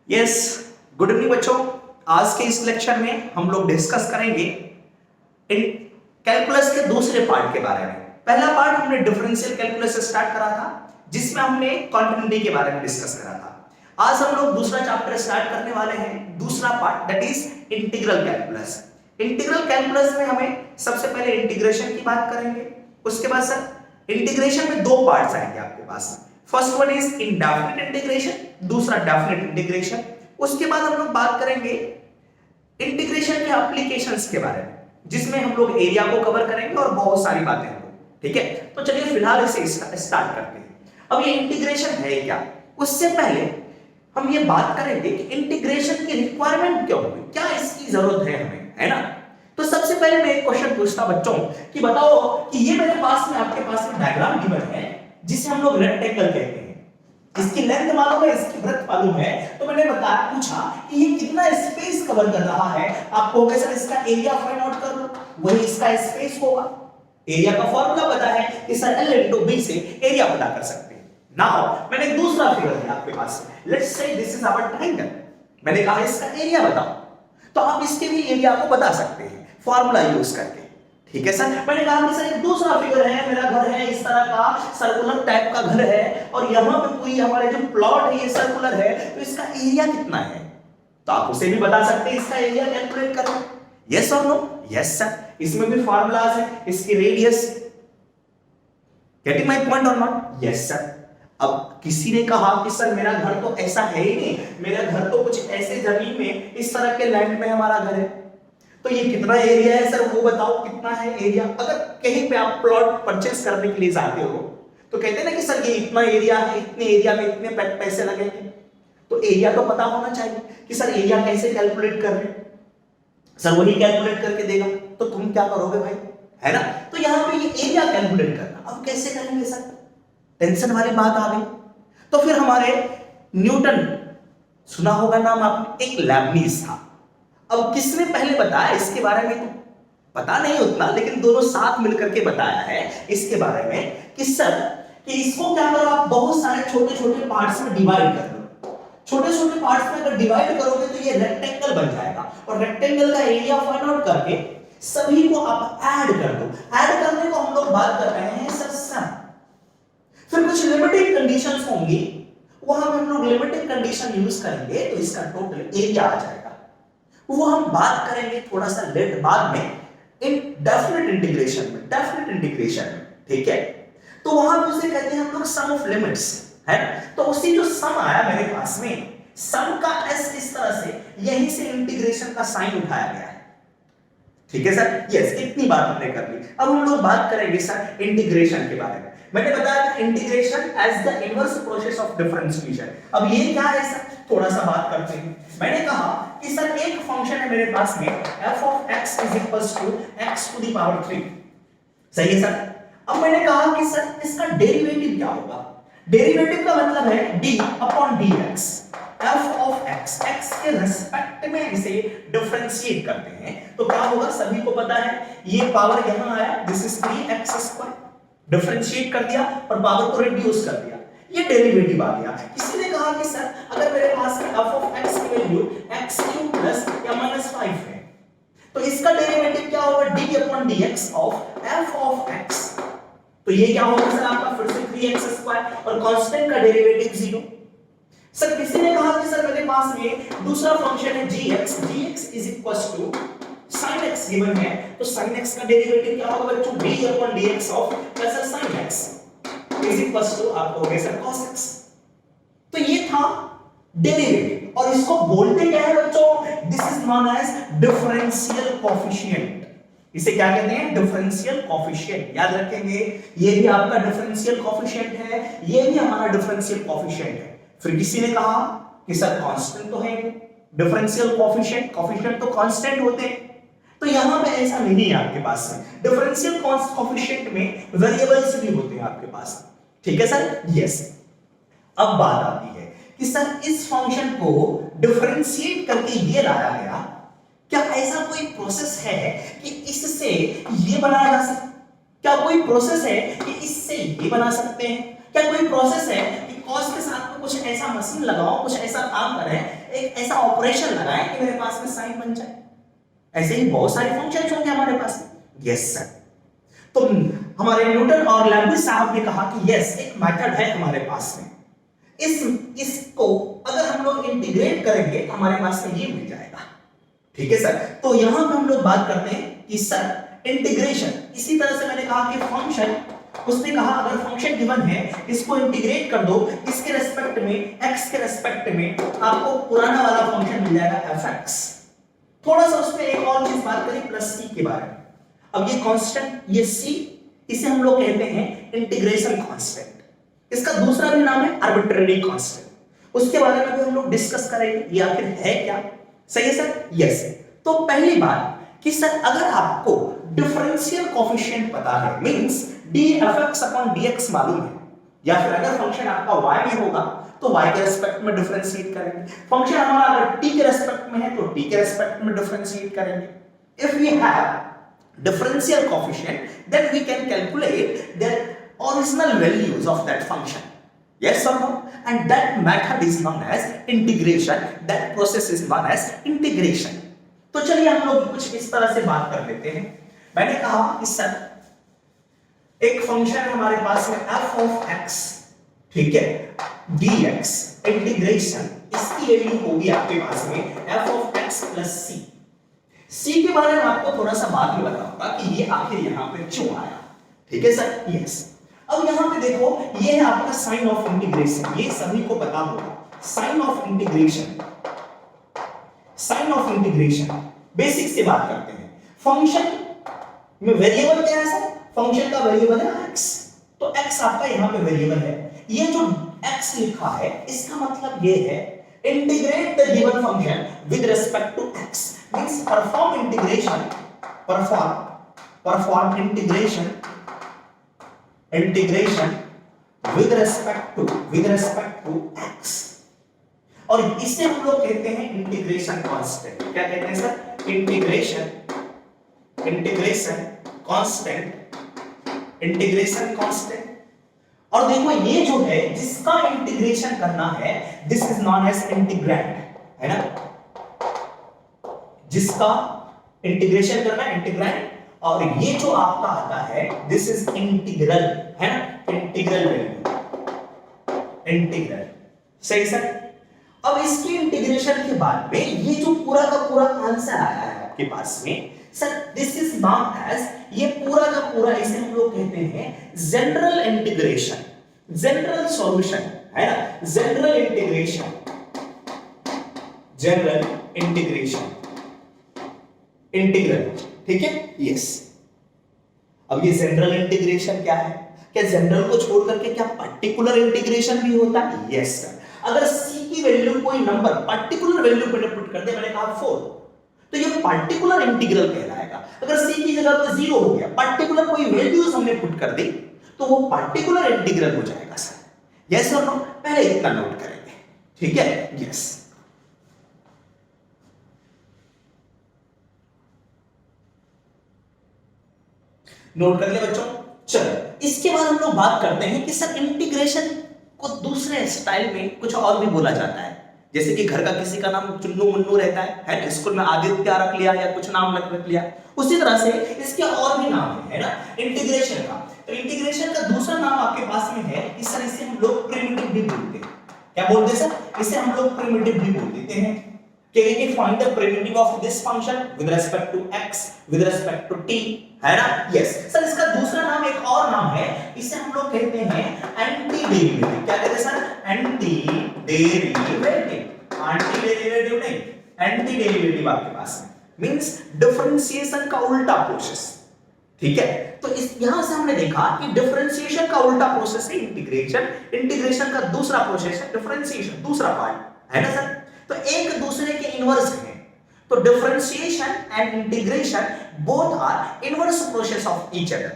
Yes, good evening बच्चों। आज के इस लेक्चर में हम लोग डिस्कस करेंगे इन कैलकुलस के दूसरे पार्ट के बारे में। पहला पार्ट हमने डिफरेंशियल कैलकुलस से स्टार्ट करा था, जिसमें हमने कॉन्टिन्यूटी के बारे में डिस्कस करा था। आज हम लोग दूसरा चैप्टर स्टार्ट करने वाले हैं, दूसरा part, that is integral calculus. Integral calculus में हमें सबसे पहले इंटीग्रेशन की बात करेंगे। उसके बाद सर इंटीग्रेशन में दो पार्ट्स आएंगे आपके पास। First one is indefinite integration, दूसरा डेफिनिट इंटीग्रेशन। उसके बाद हम लोग बात करेंगे इंटीग्रेशन के एप्लीकेशंस के बारे में, जिसमें हम लोग एरिया को कवर करेंगे और बहुत सारी बातें हम लोग, ठीक है। तो चलिए फिलहाल इसे स्टार्ट करते हैं। अब ये इंटीग्रेशन है क्या, उससे पहले हम ये बात करेंगे कि इंटीग्रेशन की रिक्वायरमेंट क्यों होगी, क्या इसकी जरूरत है हमें, है ना। तो सबसे पहले मैं एक क्वेश्चन पूछता बच्चों कि बताओ कि ये मेरे पास में, आपके पास में डायग्राम गिवन है जिसे हम लोग रेक्टेंगल कहते हैं। इसकी लेंथ मालूम है, इसकी ब्रेड्थ मालूम है। तो मैंने बताया, पूछा कि ये कितना स्पेस कवर कर रहा है। आपको सर इसका एरिया फाइंड आउट कर लो, वही इसका स्पेस होगा। एरिया का फॉर्मूला पता है कि सर L into B से एरिया पता कर सकते हैं। नाउ मैंने एक दूसरा फिगर दिया आपके पास, let's say this is our triangle. मैंने कहा इसका एरिया बताओ, तो आप इसके भी एरिया को बता सकते हैं फॉर्मूला यूज करके, ठीक है सर। मैंने कहा कि सर एक दूसरा फिगर है, मेरा घर है, इस तरह का सर्कुलर टाइप का घर है और यहां पे पूरी हमारे जो प्लॉट है ये सर्कुलर है, तो इसका एरिया कितना है, तो आप उसे भी बता सकते हैं, इसका एरिया कैलकुलेट करो। यस और नो? Yes sir. इसमें भी फार्मूलाज है, इसकी radius. Getting my point or not? Yes sir. अब किसी ने कहा कि सर मेरा घर तो ऐसा है ही नहीं, मेरा घर तो कुछ ऐसे जमीन में, इस तरह के लैंड में हमारा घर है, तो ये कितना एरिया है सर वो बताओ, कितना है एरिया। अगर कहीं पे आप प्लॉट परचेस करने के लिए जाते हो तो कहते हैं ना कि सर ये इतना एरिया है, इतने एरिया में इतने पैसे लगेंगे, तो एरिया तो पता होना चाहिए कि सर एरिया कैसे कैलकुलेट कर रहे हैं। सर वही कैलकुलेट करके देगा, तो तुम क्या करोगे भाई, है ना। तो यहां पे ये एरिया कैलकुलेट करना, अब कैसे करेंगे सर, टेंशन वाली बात आ गई। तो फिर हमारे न्यूटन, सुना होगा नाम आपने, एक लेबनीज था। अब किसने पहले बताया इसके बारे में, तो पता नहीं उतना, लेकिन दोनों साथ मिलकर के बताया है इसके बारे में कि सर कि इसको क्या करो, आप बहुत सारे छोटे छोटे पार्ट्स में डिवाइड कर लो। छोटे छोटे पार्ट्स में अगर डिवाइड करोगे तो ये रेक्टेंगल बन जाएगा, और रेक्टेंगल का एरिया फाइंड आउट करके सभी को आप ऐड कर दो। ऐड करने को हम लोग बात कर रहे हैं सर सम। फिर कुछ लिमिटेड कंडीशंस होंगी, वहां पे हम लोग लिमिटेड कंडीशन यूज करेंगे तो इसका टोटल एरिया आ जाएगा। वो हम बात करेंगे थोड़ा सा लेट बाद में, इन डेफिनेट इंटीग्रेशन में, डेफिनेट इंटीग्रेशन में, ठीक है। तो वहां पे उसे कहते हैं हम लोग सम ऑफ लिमिट्स, है ना। तो उसी जो सम आया मेरे पास में, सम का एस इस तरह से, यहीं से इंटीग्रेशन का साइन उठाया गया है, ठीक है सर। यस, इतनी बात हमने कर ली। अब हम लोग बात करेंगे सर इंटीग्रेशन के बारे में। मैंने बताया था integration as the inverse process of differentiation. अब ये क्या है सर, थोड़ा सा बात करते हैं। मैंने कहा कि सर एक फंक्शन है मेरे पास में f of x is equals to x to the power 3, सही है सर। अब मैंने कहा कि सर इसका डेरिवेटिव क्या होगा। डेरिवेटिव का मतलब है d upon dx, f of x, x के रेस्पेक्ट में इसे डिफरेंशिएट करते हैं तो क्या होगा, सभी को पता है, ये पावर यहां आया, दिस इज 3x², डिफरेंशिएट कर दिया और पावर को रिड्यूस कर दिया, ये डेरिवेटिव आ गया। किसी ने कहा कि सर अगर मेरे पास में f of x की वैल्यू x³ प्लस या -5 है, तो इसका डेरिवेटिव क्या होगा, d upon dx of f of x। तो ये क्या होगा सर आपका, फिर से 3x² और कांस्टेंट का डेरिवेटिव 0। सर किसी ने कहा कि सर मेरे पास में दूसरा फंक्शन है gx, gx is equals to sin x given है, तो sin x का डेरिवेटिव क्या होगा बच्चों, d upon dx of plus sin x is equals to आपको हो गया सर cos x। तो ये था डेरिवेटिव, और इसको बोलते क्या है बच्चों, this is known as differential coefficient. इसे क्या कहते हैं, डिफरेंशियल कोएफिशिएंट। याद रखेंगे, ये भी आपका डिफरेंशियल कोएफिशिएंट है, ये भी हमारा डिफरेंशियल कोएफिशिएंट है। फिर किसी ने कहा कि सर कांस्टेंट तो है डिफरेंशियल कोएफिशिएंट, कोएफिशिएंट तो कांस्टेंट होते हैं, तो यहां पे ऐसा नहीं है आपके पास में। डिफरेंशियल कोएफिशिएंट में वेरिएबल्स भी होते हैं आपके पास, ठीक है सर। यस, अब बात आती है कि सर इस फंक्शन को डिफरेंशिएट करके ये लाया गया, क्या ऐसा कोई प्रोसेस है कि इससे ये बनाया जा सकता, क्या कोई प्रोसेस है कि इससे ये बना सकते हैं, क्या कोई प्रोसेस है कि कॉस के साथ में कुछ ऐसा मशीन लगाओ, कुछ ऐसा काम करें, एक ऐसा ऑपरेशन लगाएं कि मेरे पास में साइन बन जाए। ऐसे ही बहुत सारे फंक्शंस होंगे हमारे पास में। Yes sir. तो हमारे न्यूटन और लैम्बिस साहब ने कहा कि यस, एक मेथड है हमारे पास में, इसको अगर हम लोग इंटीग्रेट करेंगे तो हमारे पास में ये मिल जाएगा। ठीक है सर। तो यहां पे हम लोग बात करते हैं कि सर इंटीग्रेशन, इसी तरह से मैंने कहा कि फंक्शन, उसने कहा अगर फंक्शन गिवन है इसको इंटीग्रेट कर दो, इसके रेस्पेक्ट में, x के रेस्पेक्ट में आपको पुराना वाला फंक्शन मिल जाएगा fx। थोड़ा सा उसमें एक और चीज बात करें प्लस c के बारे में। अब ये कांस्टेंट, ये c, इसे हम लोग कहते हैं इंटीग्रेशन कांस्टेंट। इसका दूसरा भी नाम है आर्बिट्रेरी कांस्टेंट। उसके बारे में भी हम लोग डिस्कस करेंगे ये आखिर है क्या। सही है सर। यस। तो पहली बात कि सर अगर आपको डिफरेंशियल कोएफिशिएंट पता है, मींस dfx अपॉन dx मालूम है, या फिर अगर फंक्शन आपका y में होगा तो y के रेस्पेक्ट में डिफरेंशिएट करेंगे, फंक्शन हमारा अगर t के रेस्पेक्ट में है तो t के रेस्पेक्ट में डिफरेंशिएट करेंगे। If we have differential coefficient, then we can calculate the original values of that function. Yes or no? And that method is known as integration. That process is known as integration. तो चलिए हम लोग कुछ इस तरह से बात कर लेते हैं। मैंने कहा कि सर एक फंक्शन है हमारे पास में f of x, ठीक है, dx इंटीग्रेशन, इसकी वैल्यू होगी आपके पास में f of x plus c। c के बारे में आपको थोड़ा सा बाद में बताऊंगा कि ये आखिर यहां पे क्यों आया। ठीक है सर। यस। अब यहां पे देखो, ये है आपका साइन ऑफ इंटीग्रेशन, ये सभी को पता होगा। Sign of integration, sign of integration basic से बात करते हैं। फंक्शन में वेरिएबल क्या है सर? फंक्शन का वेरिएबल है x, तो x आपका यहां पे वेरिएबल है। ये जो x लिखा है इसका मतलब ये है integrate the given function with respect to x, means perform integration, perform integration with respect to x, और इसे हम लोग कहते हैं इंटीग्रेशन कांस्टेंट। क्या कहते हैं सर? Integration constant. और देखो ये जो है जिसका इंटीग्रेशन करना है, this is known as integrand, है ना, जिसका इंटीग्रेशन करना है इंटीग्रैंड, और ये जो आपका आता है दिस इज इंटीग्रल, है ना, इंटीग्रल वैल्यू, इंटीग्रल। सही सर। अब इसकी इंटीग्रेशन के बाद में ये जो पूरा का पूरा आंसर आया है आपके पास में sir, this is known as, ये पूरा का पूरा इसे हम लोग कहते हैं जनरल इंटीग्रेशन, जनरल सॉल्यूशन, है ना, जनरल इंटीग्रेशन, इंटीग्रल। ठीक है। यस। अब ये जनरल इंटीग्रेशन क्या है? क्या जनरल को छोड़ करके क्या पर्टिकुलर इंटीग्रेशन भी होता है? Yes sir. अगर c की वैल्यू कोई नंबर पर्टिकुलर वैल्यू पे पुट कर दे, मैंने कहा 4, तो ये पर्टिकुलर इंटीग्रल कहलाएगा। अगर c की जगह पे 0 हो गया, पर्टिकुलर कोई वैल्यूज हमने पुट कर दी, तो वो पर्टिकुलर इंटीग्रल हो जाएगा सर। यस और नो? पहले इतना नोट करेंगे। ठीक है। यस। नोट कर ले बच्चों। चलो इसके बाद हम लोग बात करते हैं कि सर इंटीग्रेशन को दूसरे स्टाइल में कुछ और भी बोला जाता है, जैसे कि घर का किसी का नाम चुन्नू मुन्नू रहता है, स्कूल में आदित्य रख लिया या कुछ नाम रख लिया, उसी तरह से इसके और भी नाम है ना इंटीग्रेशन का। तो इंटीग्रेशन का दूसरा नाम आपके पास में है कि सर इसे हम लोग प्रिमिटिव भी बोलते हैं। क्या बोलते हैं सर? इसे हम लोग प्रिमिटिव भी बोल देते हैं। कि find the primitive of this function with respect to x with respect to t, है ना। Yes sir. इसका दूसरा नाम, एक और नाम है, इसे हम लोग कहते हैं एंटी डेरिवेटिव। क्या कहते हैं sir? Anti derivative. Anti derivative नहीं, एंटी डेरिवेटिव आपके पास में मींस डिफरेंशिएशन का उल्टा प्रोसेस। ठीक है। तो इस यहां से हमने देखा कि डिफरेंशिएशन का उल्टा प्रोसेस है इंटीग्रेशन, इंटीग्रेशन का दूसरा प्रोसेस है डिफरेंशिएशन, दूसरा पार्ट, है ना सर। तो एक दूसरे के इनवर्स हैं। तो differentiation and integration both are inverse process of each other.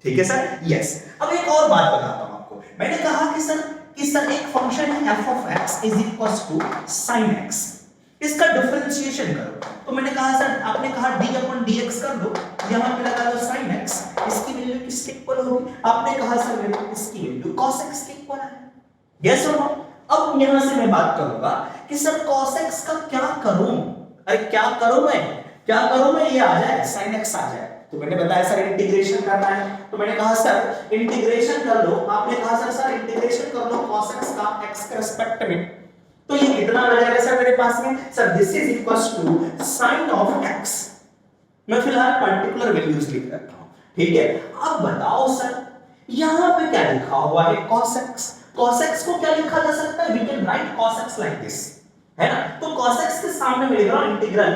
ठीक है सर। यस। अब एक और बात बताता हूं आपको। मैंने कहा कि सर एक फंक्शन है f of x is equals to sin x, इसका डिफरेंशिएशन करो। तो मैंने कहा सर, आपने कहा d upon dx कर दो, यहां पे लगा दो sin x, इसकी वैल्यू किसके इक्वल होगी? आपने कहा सर मेरे इसकी वैल्यू cos x के इक्वल है। यस और नो? अब यहां से मैं बात करूंगा कि सर cos x का क्या करूं? अरे क्या करूं मैं ये आ जाए sin x आ जाए। तो मैंने बताया सर इंटीग्रेशन करना है, तो मैंने कहा सर इंटीग्रेशन कर लो। आपने कहा सर इंटीग्रेशन कर लो cos x का x के रिस्पेक्ट में, तो ये कितना आ जाएगा सर मेरे पास में? Sir this is equals to sin of x। मैं फिलहाल पर्टिकुलर वैल्यूज लिख रखा हूं, ठीक है। अब बताओ सर यहां पे क्या लिखा हुआ है? cos x। cos x को क्या लिखा जा सकता है? We can write cos x like this, है ना। तो cos x के सामने मैं लिख रहा हूं इंटीग्रल,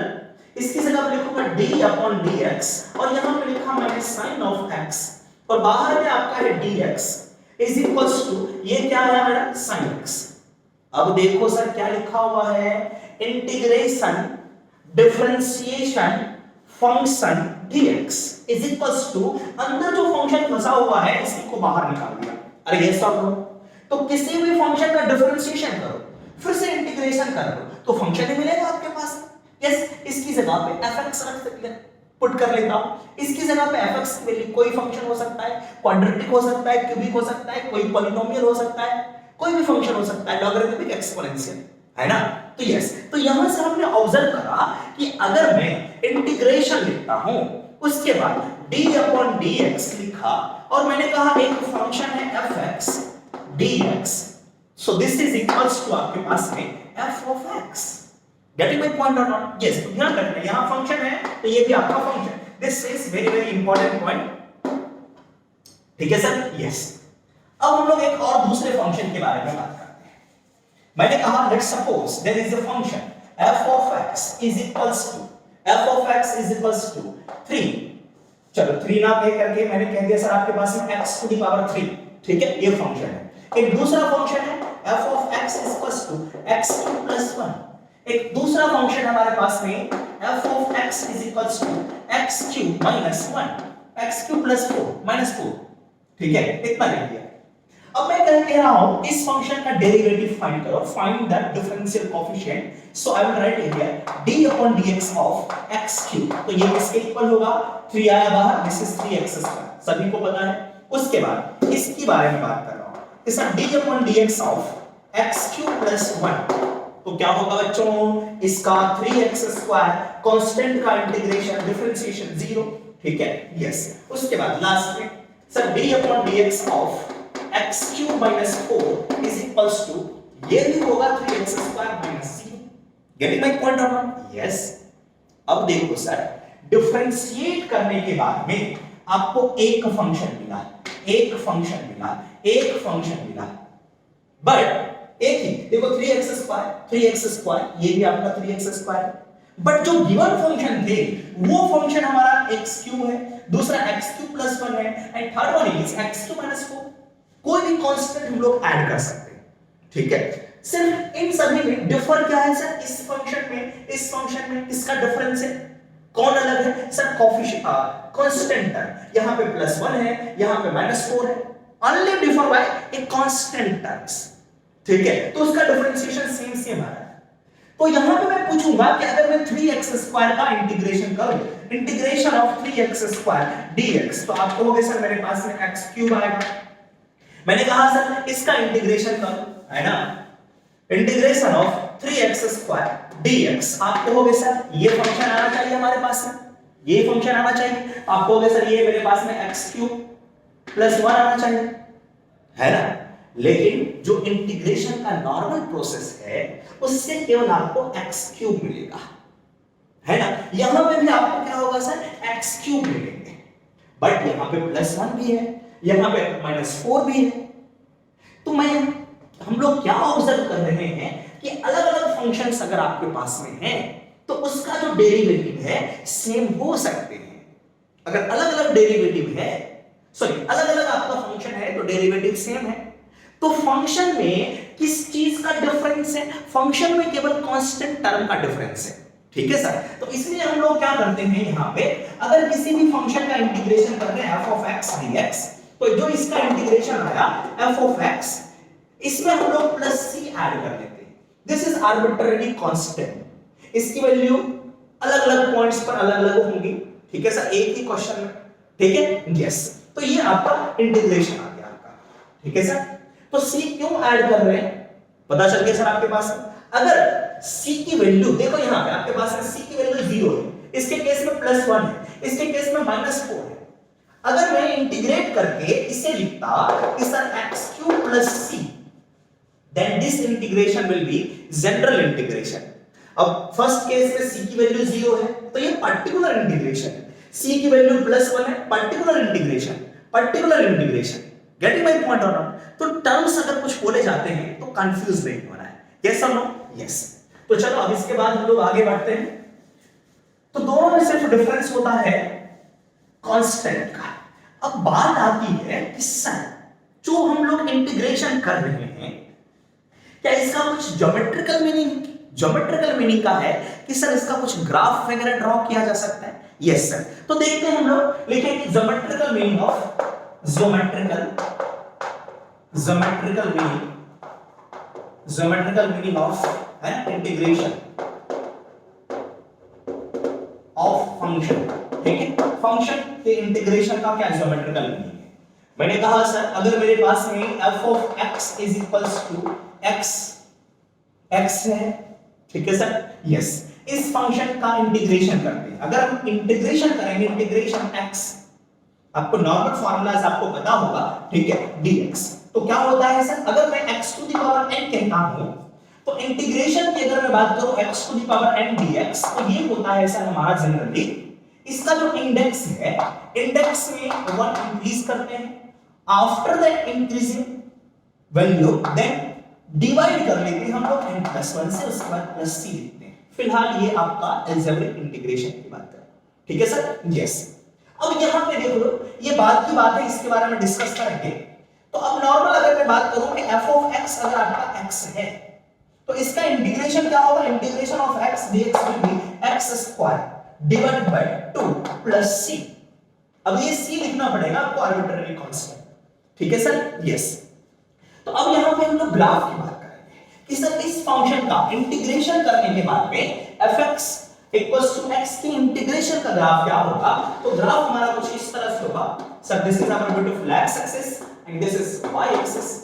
इसकी जगह पे लिखूंगा d अपॉन dx, और यहां पे लिखा मैंने sin ऑफ x, और बाहर में आपका है dx इज इक्वल्स टू, ये क्या है मेरा? sin x। अब देखो सर क्या लिखा हुआ है? Integration differentiation function dx is equals to, अंदर जो फंक्शन फंसा हुआ है इसी को बाहर निकाल दिया। अरे ये सब लो, तो किसी भी फंक्शन का डिफरेंशिएशन करो, फिर से इंटीग्रेशन कर लो, तो फंक्शन ही मिलेगा आपके पास। यस, इसकी जगह पे fx रख सकते हैं, पुट कर लेता हूं। इसकी जगह पे fx की वैल्यू कोई फंक्शन हो सकता है, क्वाड्रेटिक हो सकता है, क्यूबिक हो सकता है, कोई पॉलिनोमियल हो सकता है, कोई भी फंक्शन हो सकता है, लॉगरिथमिक, एक्सपोनेंशियल, है ना। तो यस, तो यहां से हमने ऑब्जर्व करा कि अगर मैं इंटीग्रेशन लिखता हूं, उसके बाद d अपॉन dx लिखा, और मैंने कहा एक फंक्शन है fx dx, so this is equals to आपके पास में f of x। Getting my point or not? Yes, तो ध्यान रखना यहां फंक्शन है तो ये भी आपका function. This is very very important point, ठीक है सर। यस, अब हम लोग एक और दूसरे फंक्शन के बारे में बात करते हैं। मैंने कहा let's suppose there is a function f of x is equals to 3। चलो 3 ना कह करके मैंने कह दिया सर आपके पास में x टू द पावर 3, ठीक है, ये फंक्शन है। एक दूसरा फंक्शन है f of x is equals to x³ plus 1। एक दूसरा फंक्शन हमारे पास में f of x is equals to x³ minus 1, x³ plus 4 minus 4, ठीक है, इतना लिख दिया। अब मैं कह रहा हूं इस फंक्शन का डेरिवेटिव फाइंड करो, find the differential coefficient. So I will write here d upon dx of x³, तो ये किसके इक्वल होगा? 3 आया बाहर, दिस इज 3x², सभी को पता है। उसके बाद इसके बारे में बात कर रहा हूं, इस d upon dx of x³ plus 1, तो क्या होगा बच्चों? इसका 3x² कांस्टेंट का इंटीग्रेशन डिफरेंशिएशन 0, ठीक है। यस, उसके बाद लास्ट में sir d upon dx of x³ minus 4 is equals to, ये भी होगा 3x² minus 0। Getting my point or not? Yes. अब देखो सर डिफरेंशिएट करने के बाद में आपको एक फंक्शन मिला, बट एक ही, देखो 3x², ये भी आपका 3x², बट जो गिवन फंक्शन थे वो फंक्शन हमारा x³ है, दूसरा x³ plus 1 है, and third one is x³ minus 4। कोई भी कांस्टेंट हम लोग ऐड कर सकते हैं, ठीक है। सिर्फ इन सभी में डिफर क्या है सर? इस फंक्शन में इसका डिफरेंस है। कौन अलग है सर? कोएफिशिएंट, कांस्टेंट टर्म, यहां पे +1 है, यहां पे -4 है, only differ by a constant terms, ठीक है। तो उसका डिफरेंशिएशन सेम आ रहा है। तो यहां पे मैं पूछूंगा कि अगर मैं 3x² का इंटीग्रेशन करूं, इंटीग्रेशन ऑफ 3x² dx, तो आप कहोगे सर मेरे पास में x³ आएगा। मैंने कहा सर इसका इंटीग्रेशन करो, है ना, इंटीग्रेशन ऑफ 3x² dx, आप कहोगे सर ये फंक्शन आना चाहिए हमारे पास में, ये फंक्शन आना चाहिए। आप कहोगे सर ये मेरे पास में x³ plus 1 आना चाहिए, है ना। लेकिन जो इंटीग्रेशन का नॉर्मल प्रोसेस है उससे केवल आपको x³ मिलेगा, है ना। यहां पे भी आपको क्या होगा सर? x³ मिलेंगे, बट यहां पे +1 भी है, यहां पे -4 भी है। तो हम लोग क्या ऑब्जर्व कर रहे हैं कि अलग-अलग फंक्शंस अगर आपके पास में हैं तो उसका जो डेरिवेटिव है सेम हो सकते हैं। अगर अलग-अलग डेरिवेटिव है, सॉरी अलग-अलग आपका फंक्शन है तो डेरिवेटिव सेम है, तो फंक्शन में किस चीज का डिफरेंस है? फंक्शन में केवल कांस्टेंट टर्म का डिफरेंस है, ठीक है सर। तो इसलिए हम लोग क्या करते हैं यहां पे, अगर किसी भी फंक्शन का इंटीग्रेशन कर रहे हैं f of x dx, तो जो इसका इंटीग्रेशन आया f of x, इसमें हम लोग +c ऐड कर देते हैं। दिस इज आर्बिट्रेरी कांस्टेंट, इसकी वैल्यू अलग-अलग पॉइंट्स पर अलग-अलग होंगी, ठीक है सर, एक ही क्वेश्चन में, ठीक है। यस, तो ये आपका इंटीग्रेशन आ गया आपका, ठीक है सर। तो c क्यों ऐड कर रहे हैं पता चल गया सर आपके पास। अगर c की वैल्यू देखो यहां पे आपके पास c की वैल्यू 0 है, इसके केस में +1 है, इसके केस में -4 है। अगर मैं इंटीग्रेट करके इसे लिखता कि sir x³ + c, then this integration will be general integration। अब फर्स्ट केस में c की वैल्यू 0 है तो ये पर्टिकुलर इंटीग्रेशन है, c की वैल्यू +1 है, particular integration. Getting my point or not? तो टर्म्स अगर कुछ बोले जाते हैं तो कंफ्यूज नहीं होना है, यस और नो? यस। तो चलो अब इसके बाद हम लोग आगे बढ़ते हैं। तो दोनों में सिर्फ डिफरेंस होता है कांस्टेंट का। अब बात आती है कि सर जो हम लोग इंटीग्रेशन कर रहे हैं क्या इसका कुछ ज्योमेट्रिकल मीनिंग का है कि सर इसका कुछ ग्राफ वगैरह ड्रॉ किया जा सकता है? Yes sir. तो देखते हैं हम लोग लिखेंगे geometrical meaning of integration of function. ठीक है, फंक्शन के इंटीग्रेशन का क्या ज्योमेट्रिकल मीनिंग है? मैंने कहा सर अगर मेरे पास में f of x is equals to x है, ठीक है सर? यस। इस फंक्शन का इंटीग्रेशन करते हैं। अगर हम इंटीग्रेशन करेंगे, इंटीग्रेशन x, आपको नॉर्मल फार्मूलाज आपको पता होगा, ठीक है, dx। तो क्या होता है सर, अगर मैं x⁴n कहता हूं तो इंटीग्रेशन की अगर मैं बात करूं x⁴n dx, तो ये होता है सर हमारा जनरली इसका जो इंडेक्स है, इंडेक्स में 1 इंक्रीज करते हैं, after the increasing value then divide कर लेते हैं हम लोग n+1 से, उसके बाद +c लिखते हैं। फिलहाल ये आपका अलजेब्रिक इंटीग्रेशन की बात है, ठीक है सर? यस। अब यहां पे देख लो, ये बात की बात है, इसके बारे में डिस्कस करेंगे। तो अब नॉर्मल अगर मैं बात करूं कि f of x अगर आपका x है तो इसका इंटीग्रेशन क्या होगा? Integration of x dx will be x² divided by 2 plus c। अब ये c लिखना पड़ेगा आपको, आर्बिट्रेरी कांस्टेंट, ठीक है सर? यस। तो अब यहां पे हम लोग ग्राफ की बात करेंगे कि सर इस फंक्शन का इंटीग्रेशन करने के बाद में fx इक्वल्स टू x की इंटीग्रेशन का ग्राफ क्या होगा? तो ग्राफ हमारा कुछ इस तरह से होगा sir, this is our beautiful x axis and this is y axis.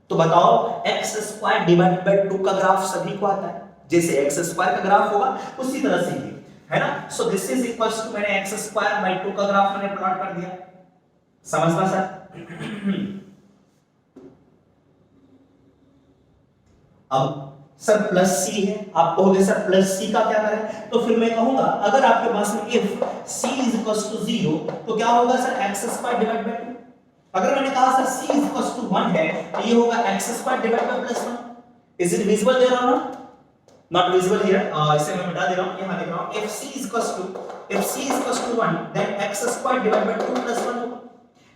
तो बताओ x² डिवाइडेड बाय 2 का ग्राफ सभी को आता है, जैसे x² का ग्राफ होगा उसी तरह से ये है ना। So this is equals to मैंने x² बाय 2 का ग्राफ मैंने प्लॉट कर दिया, समझना सर? अब सर प्लस c है, आप कहोगे सर प्लस c का क्या करें? तो फिर मैं कहूंगा अगर आपके पास में if c is equals to 0 तो क्या होगा सर x² डिवाइड बाय 2। अगर मैंने कहा sir c is equals to 1 है तो ये होगा x² divide by +1। Is it visible there or not? Not visible here, इसे मैं मिटा दे रहा हूं, यहां लिख रहा हूं if c is equals to 1 then x² divide bye 2 + 1 होगा।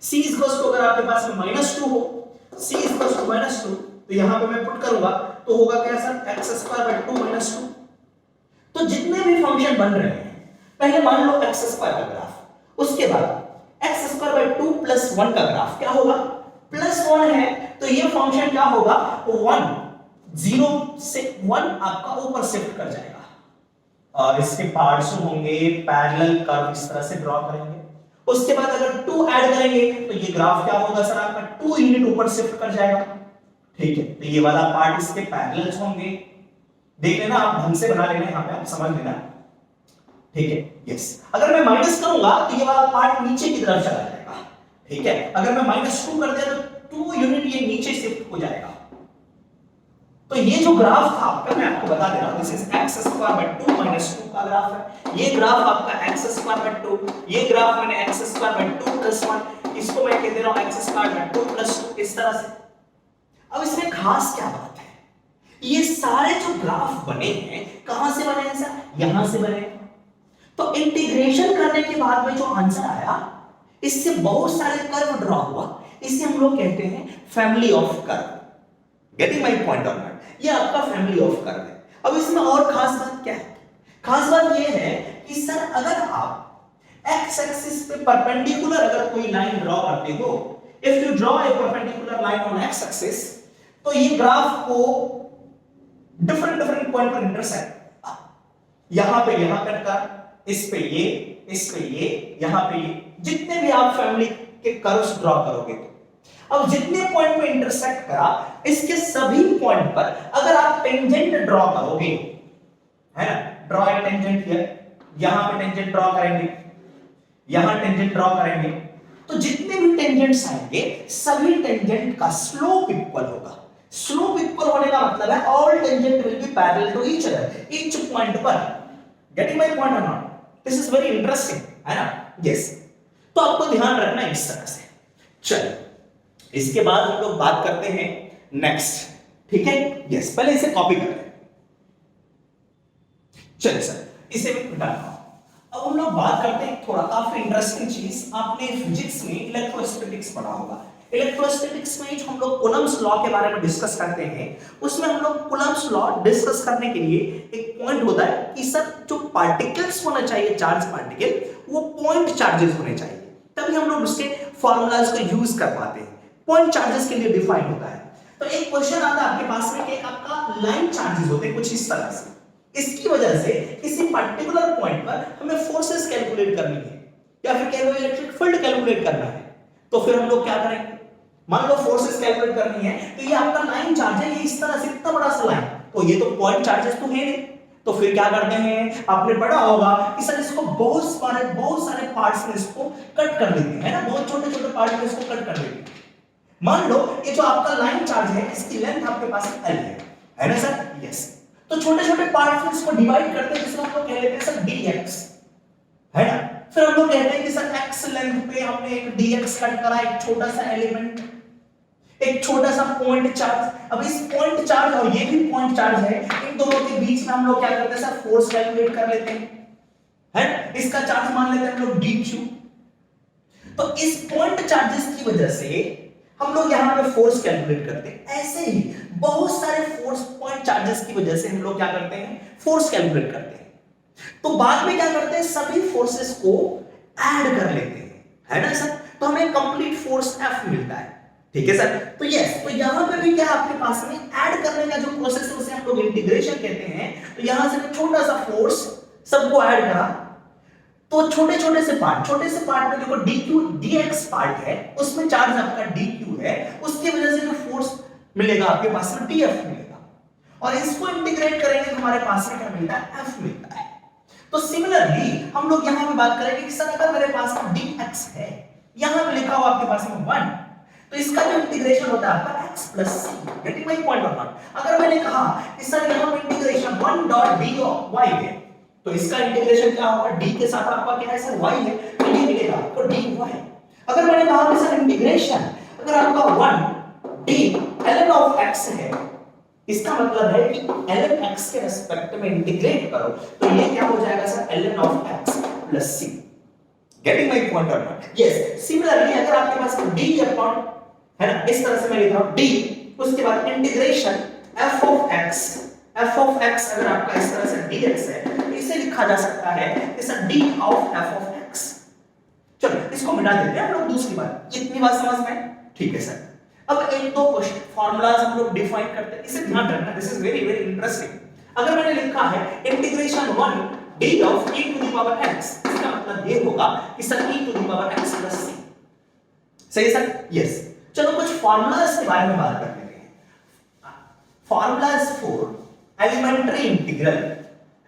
c is equals to अगर आपके पास में -2 हो, c is equals to -2 तो यहां पे मैं पुट करूंगा तो होगा क्या सर x² बाय 2 -2। तो जितने भी फंक्शन बन रहे हैं पहले मान लो x² का ग्राफ, उसके बाद x² बाय 2 + 1 का ग्राफ क्या होगा? +1 है तो ये फंक्शन क्या होगा? 1 0 से 1 आपका ऊपर शिफ्ट कर जाएगा और इसके पार्ट्स होंगे पैरेलल कर्व, इस तरह से ड्रॉ करेंगे। उसके बाद अगर 2 ऐड करेंगे तो ये ग्राफ क्या होगा सर आपका? 2 यूनिट ऊपर शिफ्ट कर जाएगा, ठीक है? तो ये वाला पार्ट इसके पैरेलल्स होंगे, देख लेना आप, ढंग से बना लेना, यहां पे आप समझ लेना, ठीक है? यस। अगर मैं माइनस करूंगा तो ये वाला पार्ट नीचे की तरफ चला जाएगा, ठीक है? अगर मैं -2 कर दिया तो 2 यूनिट ये नीचे शिफ्ट हो जाएगा। तो ये जो ग्राफ था आपका, मैं आपको बता दे रहा हूं, दिस इज x² बाय 2 -2 का ग्राफ है। ये ग्राफ आपका x² बाय 2, ये ग्राफ मैंने x² बाय 2 + 1, इसको मैं कह दे रहा हूं x² बाय 2 + 2, इस तरह से। अब इसमें खास क्या बात है, ये सारे जो ग्राफ बने हैं कहां से बने हैं सर? यहां से बने हैं। तो इंटीग्रेशन करने के बाद में जो आंसर आया, इससे बहुत सारे कर्व ड्रॉ हुआ, इसे हम लोग कहते हैं family of curve. Getting my point or not? ये आपका फैमिली ऑफ कर्व है। अब इसमें और खास बात क्या है? खास बात ये है कि सर अगर आप x एक्सिस पे परपेंडिकुलर अगर कोई लाइन ड्रॉ करते हो, if you draw a perpendicular line on x axis, तो ये ग्राफ को डिफरेंट पॉइंट पर इंटरसेक्ट, यहां पे यहां कट कर, इस पे ये, यहां पे ये, जितने भी आप फैमिली के कर्व्स ड्रॉ करोगे अब जितने पॉइंट पे इंटरसेक्ट करा, इसके सभी पॉइंट पर अगर आप टेंजेंट ड्रॉ करोगे, है ना, ड्रॉ ए टेंजेंट हियर, यहां पे टेंजेंट ड्रॉ करेंगे, यहां टेंजेंट ड्रॉ करेंगे, तो जितने भी टेंजेंट्स आएंगे सभी टेंजेंट का स्लोप इक्वल होगा। स्लोप इक्वल होने का मतलब है all tangent will be parallel to each other each point पर। Getting my point or not? This is very interesting, है ना? यस। तो आपको ध्यान रखना है इस तरह से। चलो इसके बाद हम लोग बात करते हैं नेक्स्ट, ठीक है? यस, पहले इसे कॉपी कर लें। चलिए सर, इसे भी मिटा दो। अब हम लोग बात करते हैं थोड़ा काफी इंटरेस्टिंग चीज। आपने फिजिक्स में इलेक्ट्रोस्टैटिक्स पढ़ा होगा। इलेक्ट्रोस्टैटिक्स में जो हम लोग कूलम्ब्स लॉ के बारे में डिस्कस करते हैं, उसमें हम लोग कूलम्ब्स लॉ डिस्कस करने के लिए एक पॉइंट होता है कि सर जो पार्टिकल्स होना चाहिए, चार्ज पार्टिकल, वो पॉइंट चार्जेस होने चाहिए, तभी हम लोग उसके फॉर्मूलाज को यूज कर पाते हैं। पॉइंट चार्जेस के लिए डिफाइन होता है। तो एक क्वेश्चन आता है आपके पास में कि आपका लाइन चार्जेस होते हैं कुछ इस तरह से, इसकी वजह से किसी पर्टिकुलर पॉइंट पर हमें फोर्सेस कैलकुलेट करनी है या फिर कह लो इलेक्ट्रिक फील्ड कैलकुलेट करना है, तो फिर हम लोग क्या करेंगे? मान लो फोर्सेस कैलकुलेट करनी है, तो ये आपका लाइन चार्ज है, ये इस तरह से इतना बड़ा सा लाइन, तो ये तो पॉइंट चार्जेस तो है नहीं, तो फिर क्या करते हैं? आपने पढ़ा होगा कि सर इसको बहुत सारे पार्ट्स में इसको कट कर देते हैं, है ना, बहुत छोटे छोटे पार्ट में इसको कट कर देते हैं। मान लो ये जो आपका लाइन चार्ज है, इसकी लेंथ आपके पास L है ना सर? यस। तो छोटे छोटे पार्ट्स में इसको डिवाइड करते हैं, जिसको हम लोग कह लेते हैं सर dx, है ना? फिर हम लोग कहते हैं कि सर x लेंथ पे हमने एक dx कट करा, एक छोटा सा एलिमेंट, एक छोटा सा पॉइंट चार्ज। अब इस पॉइंट चार्ज और ये भी पॉइंट चार्ज है, इन दोनों के बीच में हम लोग क्या करते हैं सर? फोर्स कैलकुलेट कर लेते हैं, है? इसका चार्ज मान लेते हैं हम लोग dq। तो इस पॉइंट चार्जेस की वजह से हम लोग यहां पे फोर्स कैलकुलेट करते हैं। ऐसे ही बहुत सारे फोर्स पॉइंट चार्जेस की वजह से हम लोग क्या करते हैं? फोर्स कैलकुलेट करते हैं। तो बाद में क्या करते हैं? सभी फोर्सेस को ऐड कर लेते हैं, है ना सर? तो हमें कंप्लीट फोर्स F मिलता है, ठीक है सर? तो यस, तो यहां पे भी क्या आपके पास में ऐड करने का जो प्रोसेस है उसे हम लोग इंटीग्रेशन कहते हैं। तो यहां से छोटा सा फोर्स सबको ऐड करा, तो छोटे छोटे से पार्ट में देखो dq dx पार्ट है, उसमें चार्ज आपका dq है, उसकी वजह से जो फोर्स मिलेगा आपके पास में df मिलेगा, और इसको इंटीग्रेट करेंगे तो हमारे पास में क्या मिलता है? f मिलता है। तो सिमिलरली हम लोग यहां पे बात करेंगे कि सर अगर मेरे पास में dx है, यहां पे लिखा हुआ आपके पास में 1, तो इसका जो इंटीग्रेशन होता है आपका x plus c। Getting my point or not? अगर मैंने कहा कि सर यहां पे इंटीग्रेशन 1 डॉट dy है, तो इसका इंटीग्रेशन क्या होगा? d के साथ आपका क्या है सर? y है, तो ये मिलेगा आपको dy। अगर मैंने कहा कि सर इंटीग्रेशन अगर आपका 1 d ln ऑफ x है, इसका मतलब है कि ln x के रिस्पेक्ट में इंटीग्रेट करो, तो ये क्या हो जाएगा sir? ln of x plus c। Getting my point or not? Yes. Similarly अगर आपके पास d अपॉन, है ना, इस तरह से मैं लिख रहा हूं d, उसके बाद इंटीग्रेशन f ऑफ x अगर आपका इस तरह से dx है, इसे लिखा जा सकता है कि sir d of f of x। चलो इसको मिटा देते हैं हम लोग दूसरी बार। इतनी बात समझ में? ठीक है सर। अब एक दो क्वेश्चन फार्मूलाज हम लोग डिफाइन करते हैं, इसे ध्यान रखना, this is very very interesting. अगर मैंने लिखा है integration 1 d of e to the power x, इसका मतलब ये होगा कि sir e to the power x plus c। सही है सर? यस। चलो कुछ फार्मूलाज के बारे में बात कर लेते हैं। फार्मूलाज फॉर एलिमेंट्री इंटीग्रल,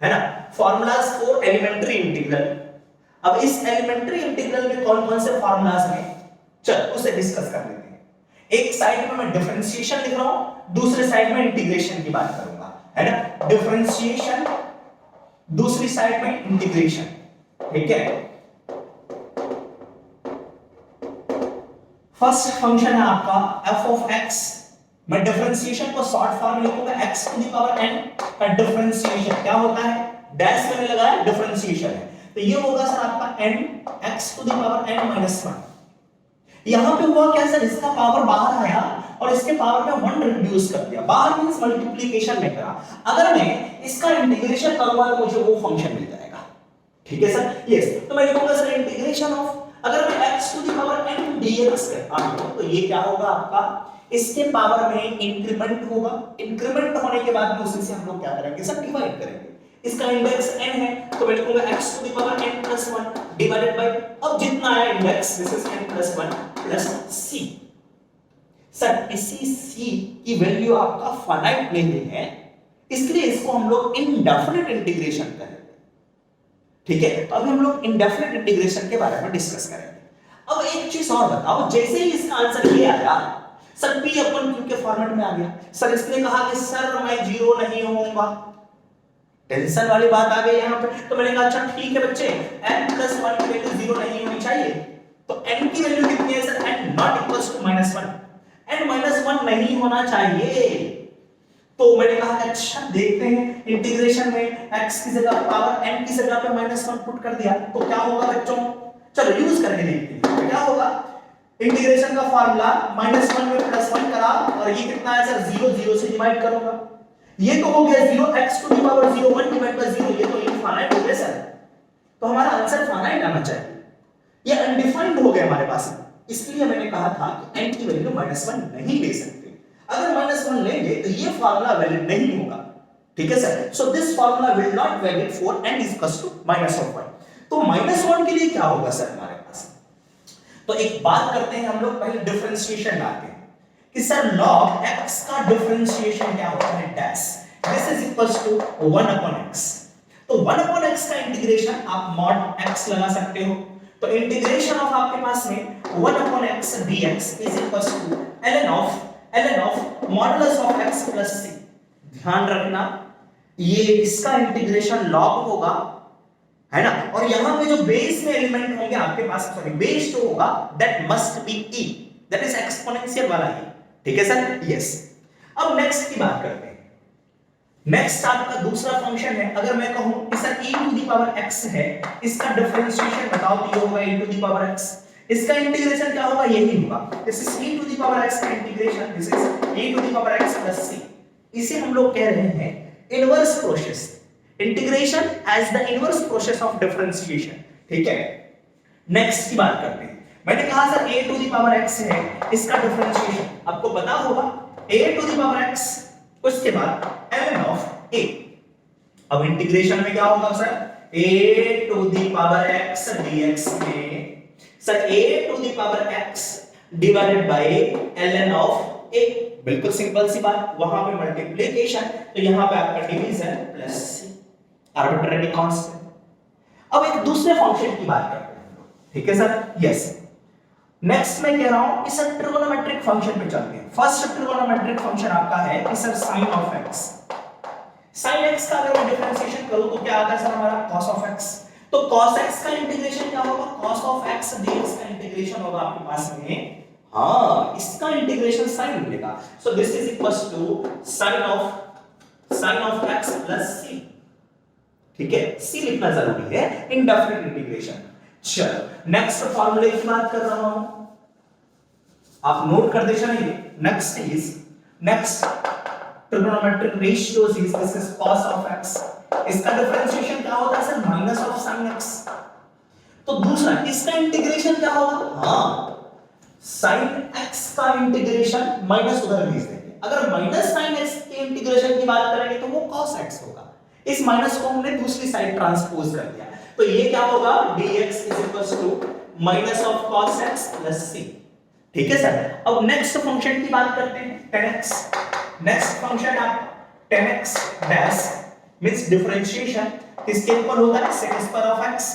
है ना? Formulas for elementary integral. अब इस एलिमेंट्री इंटीग्रल में कौन कौन से फार्मूलाज हैं, चल उसे डिस्कस कर लेते हैं। एक साइड में मैं डिफरेंशिएशन लिख रहा हूं, दूसरे साइड में इंटीग्रेशन की बात करूंगा, है ना? डिफरेंशिएशन, दूसरी साइड में इंटीग्रेशन, ठीक है? फर्स्ट फंक्शन है आपका f ऑफ x, मैं डिफरेंशिएशन को शॉर्ट फॉर्म में लिखूंगा x to the power n का डिफरेंशिएशन क्या होता है? डैश मैंने लगाया, डिफरेंशिएशन है, तो ये होगा सर आपका n x to the power n minus 1। यहां पे हुआ क्या सर? इसका पावर बाहर आया और इसके पावर में 1 रिड्यूस कर दिया, बाहर मींस मल्टीप्लिकेशन में करा। अगर मैं इसका इंटीग्रेशन करूंगा तो मुझे वो फंक्शन मिल जाएगा, ठीक है सर? यस। तो मैं लिखूंगा सर इंटीग्रेशन ऑफ, अगर मैं x to the power n dx करता हूं तो ये क्या होगा आपका? इसके पावर में इंक्रीमेंट होगा, इंक्रीमेंट होने के बाद में उसी से हम लोग क्या करेंगे सर? डिवाइड करेंगे। इसका इंडेक्स n है तो मैं लिखूंगा x to the power n plus 1 divided by, अब जितना आया index this is n plus 1 plus c। Sir इसी सी की वैल्यू आपका फाइनाइट नहीं है, इसलिए इसको हम लोग इनडेफिनिट इंटीग्रेशन करेंगे। ठीक है, तो अभी हम लोग इनडेफिनिट इंटीग्रेशन के बारे में डिस्कस करेंगे। अब एक चीज और बताओ, जैसे ही इसका आंसर ये आया सर P अपन Q के फॉर्मेट में आ गया, सर इसने कहा कि सर मैं जीरो नहीं होऊंगा, टेंशन वाली बात आ गई यहां पे। तो मैंने कहा अच्छा ठीक है बच्चे, n+1 की वैल्यू जीरो नहीं होनी चाहिए, तो n की वैल्यू कितनी है sir, n not equals to -1, n-1 नहीं होना चाहिए। तो मैंने कहा अच्छा देखते हैं, इंटीग्रेशन में x की जगह पावर n की जगह पे -1 पुट कर दिया, तो क्या होगा बच्चों, चलो यूज करके देखते हैं क्या होगा। इंटीग्रेशन का फार्मूला -1 में +1 करा, और ये कितना है सर 0, 0 से डिवाइड करूंगा, ये तो हो गया 0, x to the power 0, 1 divide by 0, ये तो इनफाइनाइट हो गया सर। तो हमारा आंसर फाइनाइट आना चाहिए, ये अनडिफाइंड हो गया हमारे पास, इसलिए मैंने कहा था कि n की वैल्यू -1 नहीं ले सकते। अगर -1 लेंगे तो ये फार्मूला वैलिड नहीं होगा। ठीक है sir, so this formula will not valid for n is equal to -1। तो -1 के लिए क्या होगा सर हमारे पास, तो एक बात करते हैं हम लोग, पहले डिफरेंशिएशन लाते हैं कि सर log x का डिफरेंशिएशन क्या होता है, dash, this is equals to 1/x। तो 1/x का इंटीग्रेशन आप mod x लगा सकते हो, तो इंटीग्रेशन ऑफ आपके पास में 1/x dx is equals to ln of modulus of x plus c। ध्यान रखना ये इसका इंटीग्रेशन log होगा, है ना, और यहां पे जो बेस में एलिमेंट होंगे आपके पास, सॉरी बेस जो होगा that must be e, that is exponential वाला ही। ठीक है सर, यस। अब नेक्स्ट की बात करते हैं। नेक्स्ट आपका दूसरा फंक्शन है, अगर मैं कहूं कि sir e to the power x है, इसका डिफरेंशिएशन बताओ, तो ये होगा e to the power x, इसका इंटीग्रेशन क्या होगा, यही होगा, this is e to the power x का integration, this is e to the power x plus c। इसे हम लोग कह रहे हैं inverse process, integration as the inverse process of differentiation. ठीक है, नेक्स्ट की बात करते हैं। मैंने कहा sir a to the power x है, इसका डिफरेंशिएशन आपको पता होगा a to the power x, उसके बाद ln ऑफ a। अब इंटीग्रेशन में क्या होगा sir, a to the power x dx में sir a to the power x divided by ln of a, बिल्कुल सिंपल सी बात, वहां पे मल्टीप्लिकेशन तो यहां पे आपका division plus c, arbitrary constant. अब एक दूसरे फंक्शन की बात करते हैं, ठीक है सर, यस। नेक्स्ट मैं कह रहा हूं कि सर ट्रिगोनोमेट्रिक फंक्शन पे चलते हैं। फर्स्ट ट्रिगोनोमेट्रिक फंक्शन आपका है कि sir sin of x। sin x का अगर मैं डिफरेंशिएशन करूं तो क्या आता है सर हमारा cos ऑफ x। तो cos x का इंटीग्रेशन क्या होगा, cos ऑफ x dx का इंटीग्रेशन होगा आपके पास में, हां इसका इंटीग्रेशन sin मिलेगा, so this is equals to sin of x plus c। ठीक है, c लिखना जरूरी है, इनडेफिनिट इंटीग्रेशन। चलो नेक्स्ट फार्मूले की बात कर रहा हूं, आप नोट कर दे चलिए। Next trigonometric ratios is this is cos of x, इसका डिफरेंशिएशन क्या होता है sir, minus of sin x। तो दूसरा इसका इंटीग्रेशन क्या होगा, हां sin x का इंटीग्रेशन माइनस उधर भेज देंगे, अगर माइनस sin x के इंटीग्रेशन की बात करेंगे तो वो cos x होगा, इस माइनस को हमने दूसरी साइड ट्रांसपोज कर दिया, तो ये क्या होगा dx is equals to minus of cos x plus c। ठीक है सर, अब नेक्स्ट फंक्शन की बात करते हैं, tan x। नेक्स्ट फंक्शन आप tan x dash means differentiation किसके ऊपर होता है, sec square of x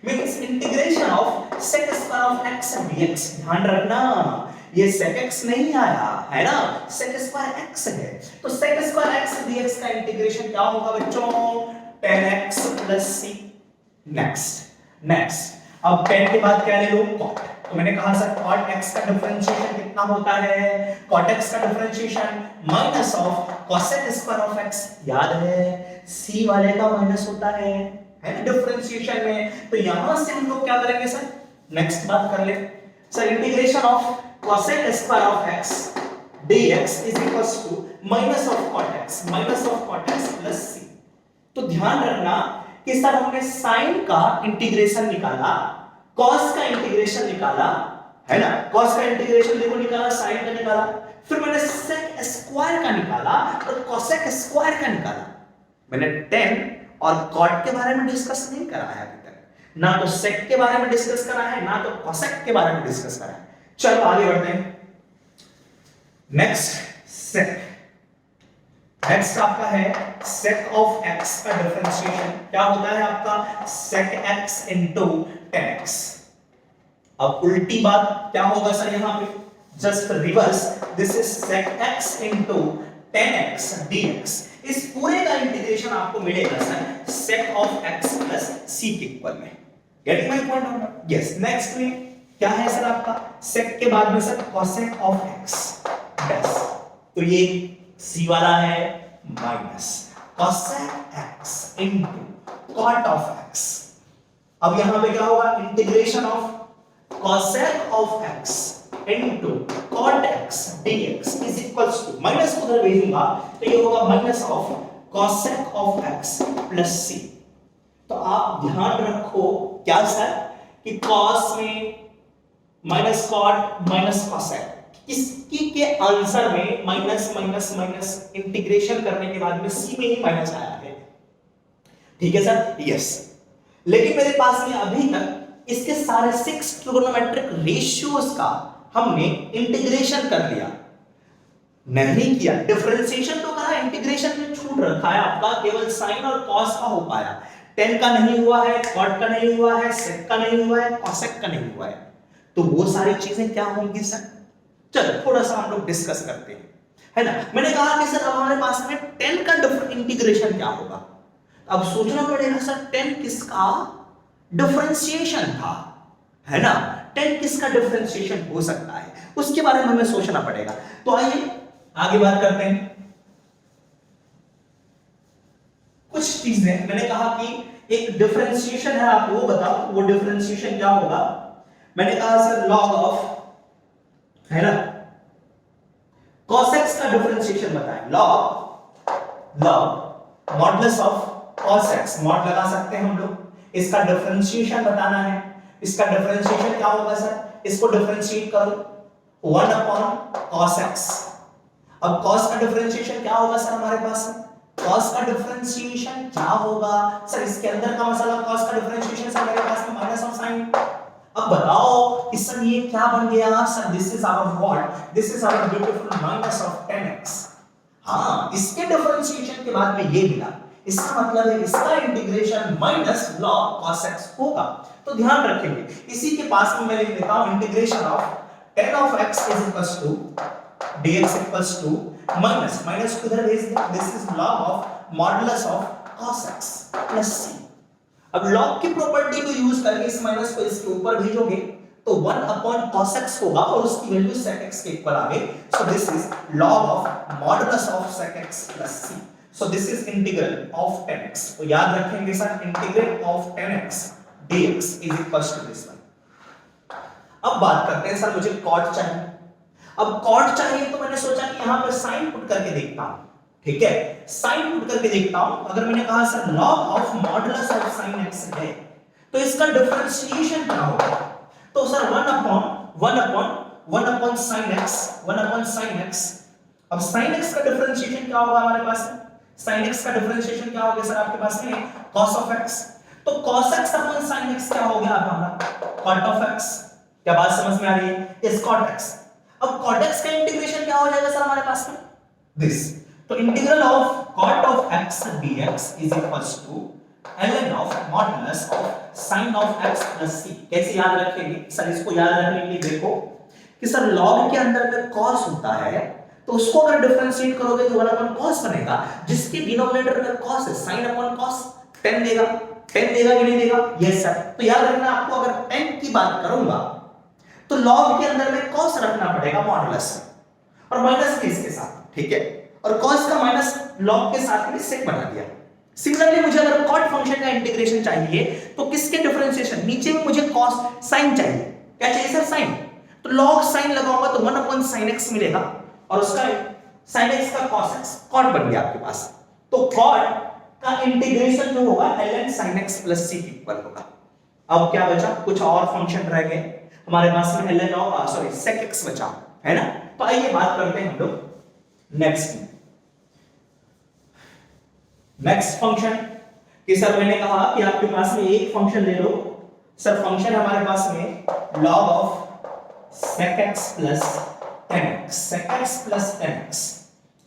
means integration of sec square of x dx। ध्यान रखना ये sec x नहीं आया है ना, sec स्क्वायर x है, तो sec स्क्वायर x dx का इंटीग्रेशन क्या होगा बच्चों, tan x plus c। Next अब tan के बाद क्या ले लो, cot। तो मैंने कहा सर cot x का डिफरेंशिएशन कितना होता है, cot x का differentiation minus of cosec square of x, याद है c वाले का माइनस होता है ना डिफरेंशिएशन में, तो यहां से हम लोग क्या करेंगे सर, नेक्स्ट बात कर ले sir, integration of cosec square of x dx is equals to minus of cot x plus c। तो ध्यान रखना कि सर हमने sin का इंटीग्रेशन निकाला, cos का इंटीग्रेशन निकाला, है ना, cos का इंटीग्रेशन देखो निकाला, sin का निकाला, फिर मैंने sec स्क्वायर का निकाला और cosec स्क्वायर का निकाला। मैंने tan और cot के बारे में डिस्कस नहीं करा है अभी तक, ना तो sec के बारे में डिस्कस करा है, ना तो cosec के बारे में डिस्कस करा है। चलो आगे बढ़ते हैं। नेक्स्ट सेक, नेक्स्ट आपका है sec ऑफ x का डिफरेंशिएशन क्या होता है आपका sec x into tan x। अब उल्टी बात क्या होगा सर यहां पे, just reverse, this is sec x into tan x dx। इस पूरे का इंटीग्रेशन आपको मिलेगा sir sec of x plus c के इक्वल में। Getting my point? Yes. Next में क्या है सर आपका sec के बाद में sir cosec of x dash, तो ये c वाला है minus cosec x into cot of x। अब यहां पे क्या होगा integration of cosec of x into cot x dx is equals to, minus को उधर भेजूंगा तो ये होगा minus of cosec of x plus c। तो आप ध्यान रखो क्या सर कि cos में माइनस cot माइनस cosec, इसकी के आंसर में माइनस माइनस माइनस इंटीग्रेशन करने के बाद में सी में ही माइनस आया है। ठीक है सर? यस। लेकिन मेरे पास में अभी तक इसके सारे 6 ट्रिगोनोमेट्रिक रेशियोज का हमने इंटीग्रेशन कर लिया नहीं किया, डिफरेंशिएशन तो करा, इंटीग्रेशन में छूट रखा है आपका, केवल साइन और कॉस का हो पाया, tan का नहीं हुआ है, cot का नहीं हुआ है, sec का नहीं हुआ है, cosec का नहीं हुआ है। तो वो सारी चीजें क्या होंगी सर? चलो थोड़ा सा हम लोग डिस्कस करते हैं, है ना। मैंने कहा कि सर अब हमारे पास में 10 का इंटीग्रेशन क्या होगा। अब सोचना पड़ेगा सर 10 किसका डिफरेंशिएशन था, है ना। 10 किसका डिफरेंशिएशन हो सकता है उसके बारे में हमें सोचना पड़ेगा। तो आइए आगे बात करते हैं। कुछ चीजें मैंने कहा कि एक डिफरेंशिएशन है, आप वो बताओ वो डिफरेंशिएशन क्या होगा। मैंने कहा सर लॉग ऑफ, है ना, cos x का डिफरेंशिएशन बताएं, log modulus of cos x, mod लगा सकते हैं हम लोग, इसका डिफरेंशिएशन बताना है। इसका डिफरेंशिएशन क्या होगा सर, इसको डिफरेंशिएट करो 1 अपॉन cos x। अब cos का डिफरेंशिएशन क्या होगा सर हमारे पास में, cos का डिफरेंशिएशन क्या होगा सर, इसके अंदर का मसाला cos का डिफरेंशिएशन सर मेरे पास में माइनस ऑफ साइन। अब बताओ कि सर ये क्या बन गया sir, this is our what, this is our beautiful minus of 10x। हाँ, इसके डिफरेंशिएशन के बाद में ये मिला, इसका मतलब है इसका integration minus log cos x होगा। तो ध्यान रखेंगे, इसी के पास में मैं लिख देता हूं integration of tan of x is equals to dx equals to minus, minus किधर भेज दें, this is log of modulus of cos x plus c। अब log की प्रॉपर्टी को यूज करके इस माइनस को इसके ऊपर भेजोगे तो 1 अपॉन cos x होगा और उसकी वैल्यू sec x के इक्वल आ गई। So this is log of modulus of sec x plus c। So this is integral of 10x। तो याद रखेंगे sir integral of 10x dx is equals to this one. अब बात करते हैं सर मुझे cot चाहिए। अब cot चाहिए तो मैंने सोचा कि यहां पर sin पुट करके देखता हूं, ठीक है, sin पुट करके देखता हूं। अगर मैंने कहा sir log of modulus of sin x है तो इसका डिफरेंशिएशन क्या होगा, तो सर 1 अपॉन sin x। अब sin x का डिफरेंशिएशन क्या होगा हमारे पास, sin x का डिफरेंशिएशन क्या होगा सर आपके पास में cos ऑफ x। तो cos x upon sin x क्या हो गया हमारा cot ऑफ x। क्या बात समझ में आ रही है, इस cot x। अब cot x का इंटीग्रेशन क्या हो जाएगा सर हमारे पास में दिस, तो integral of cot of x dx is equals to ln of modulus of sin of x plus c। कैसे याद रखेंगे सर, इसको याद रखने के लिए देखो कि सर log के अंदर में cos होता है तो उसको अगर डिफरेंशिएट करोगे तो 1 अपॉन cos बनेगा, जिसके डिनोमिनेटर में cos है, sin अपॉन cos 10 देगा कि नहीं देगा, यस सर। तो याद रखना आपको अगर 10 की बात करूंगा तो log के अंदर में cos रखना पड़ेगा मॉडुलस और माइनस के इसके साथ, ठीक है, और cos का माइनस log के साथ में sec बना दिया। सिमिलरली मुझे अगर cot फंक्शन का इंटीग्रेशन चाहिए तो किसके डिफरेंशिएशन, नीचे में मुझे cos sin चाहिए, क्या चाहिए सर sin, तो log sin लगाऊंगा तो 1 अपॉन sin x मिलेगा और उसका sin x का cos x cot बन गया आपके पास। तो cot का इंटीग्रेशन जो होगा ln sin x plus c के इक्वल होगा। अब क्या बचा, कुछ और फंक्शन रह गए हमारे पास में, ln ऑफ sec x बचा, है ना। तो आइए बात करते हैं हम लोग नेक्स्ट फंक्शन कि सर मैंने कहा कि आपके पास में एक फंक्शन ले लो सर, फंक्शन हमारे पास में log of sec x plus 10x sec x plus 10x।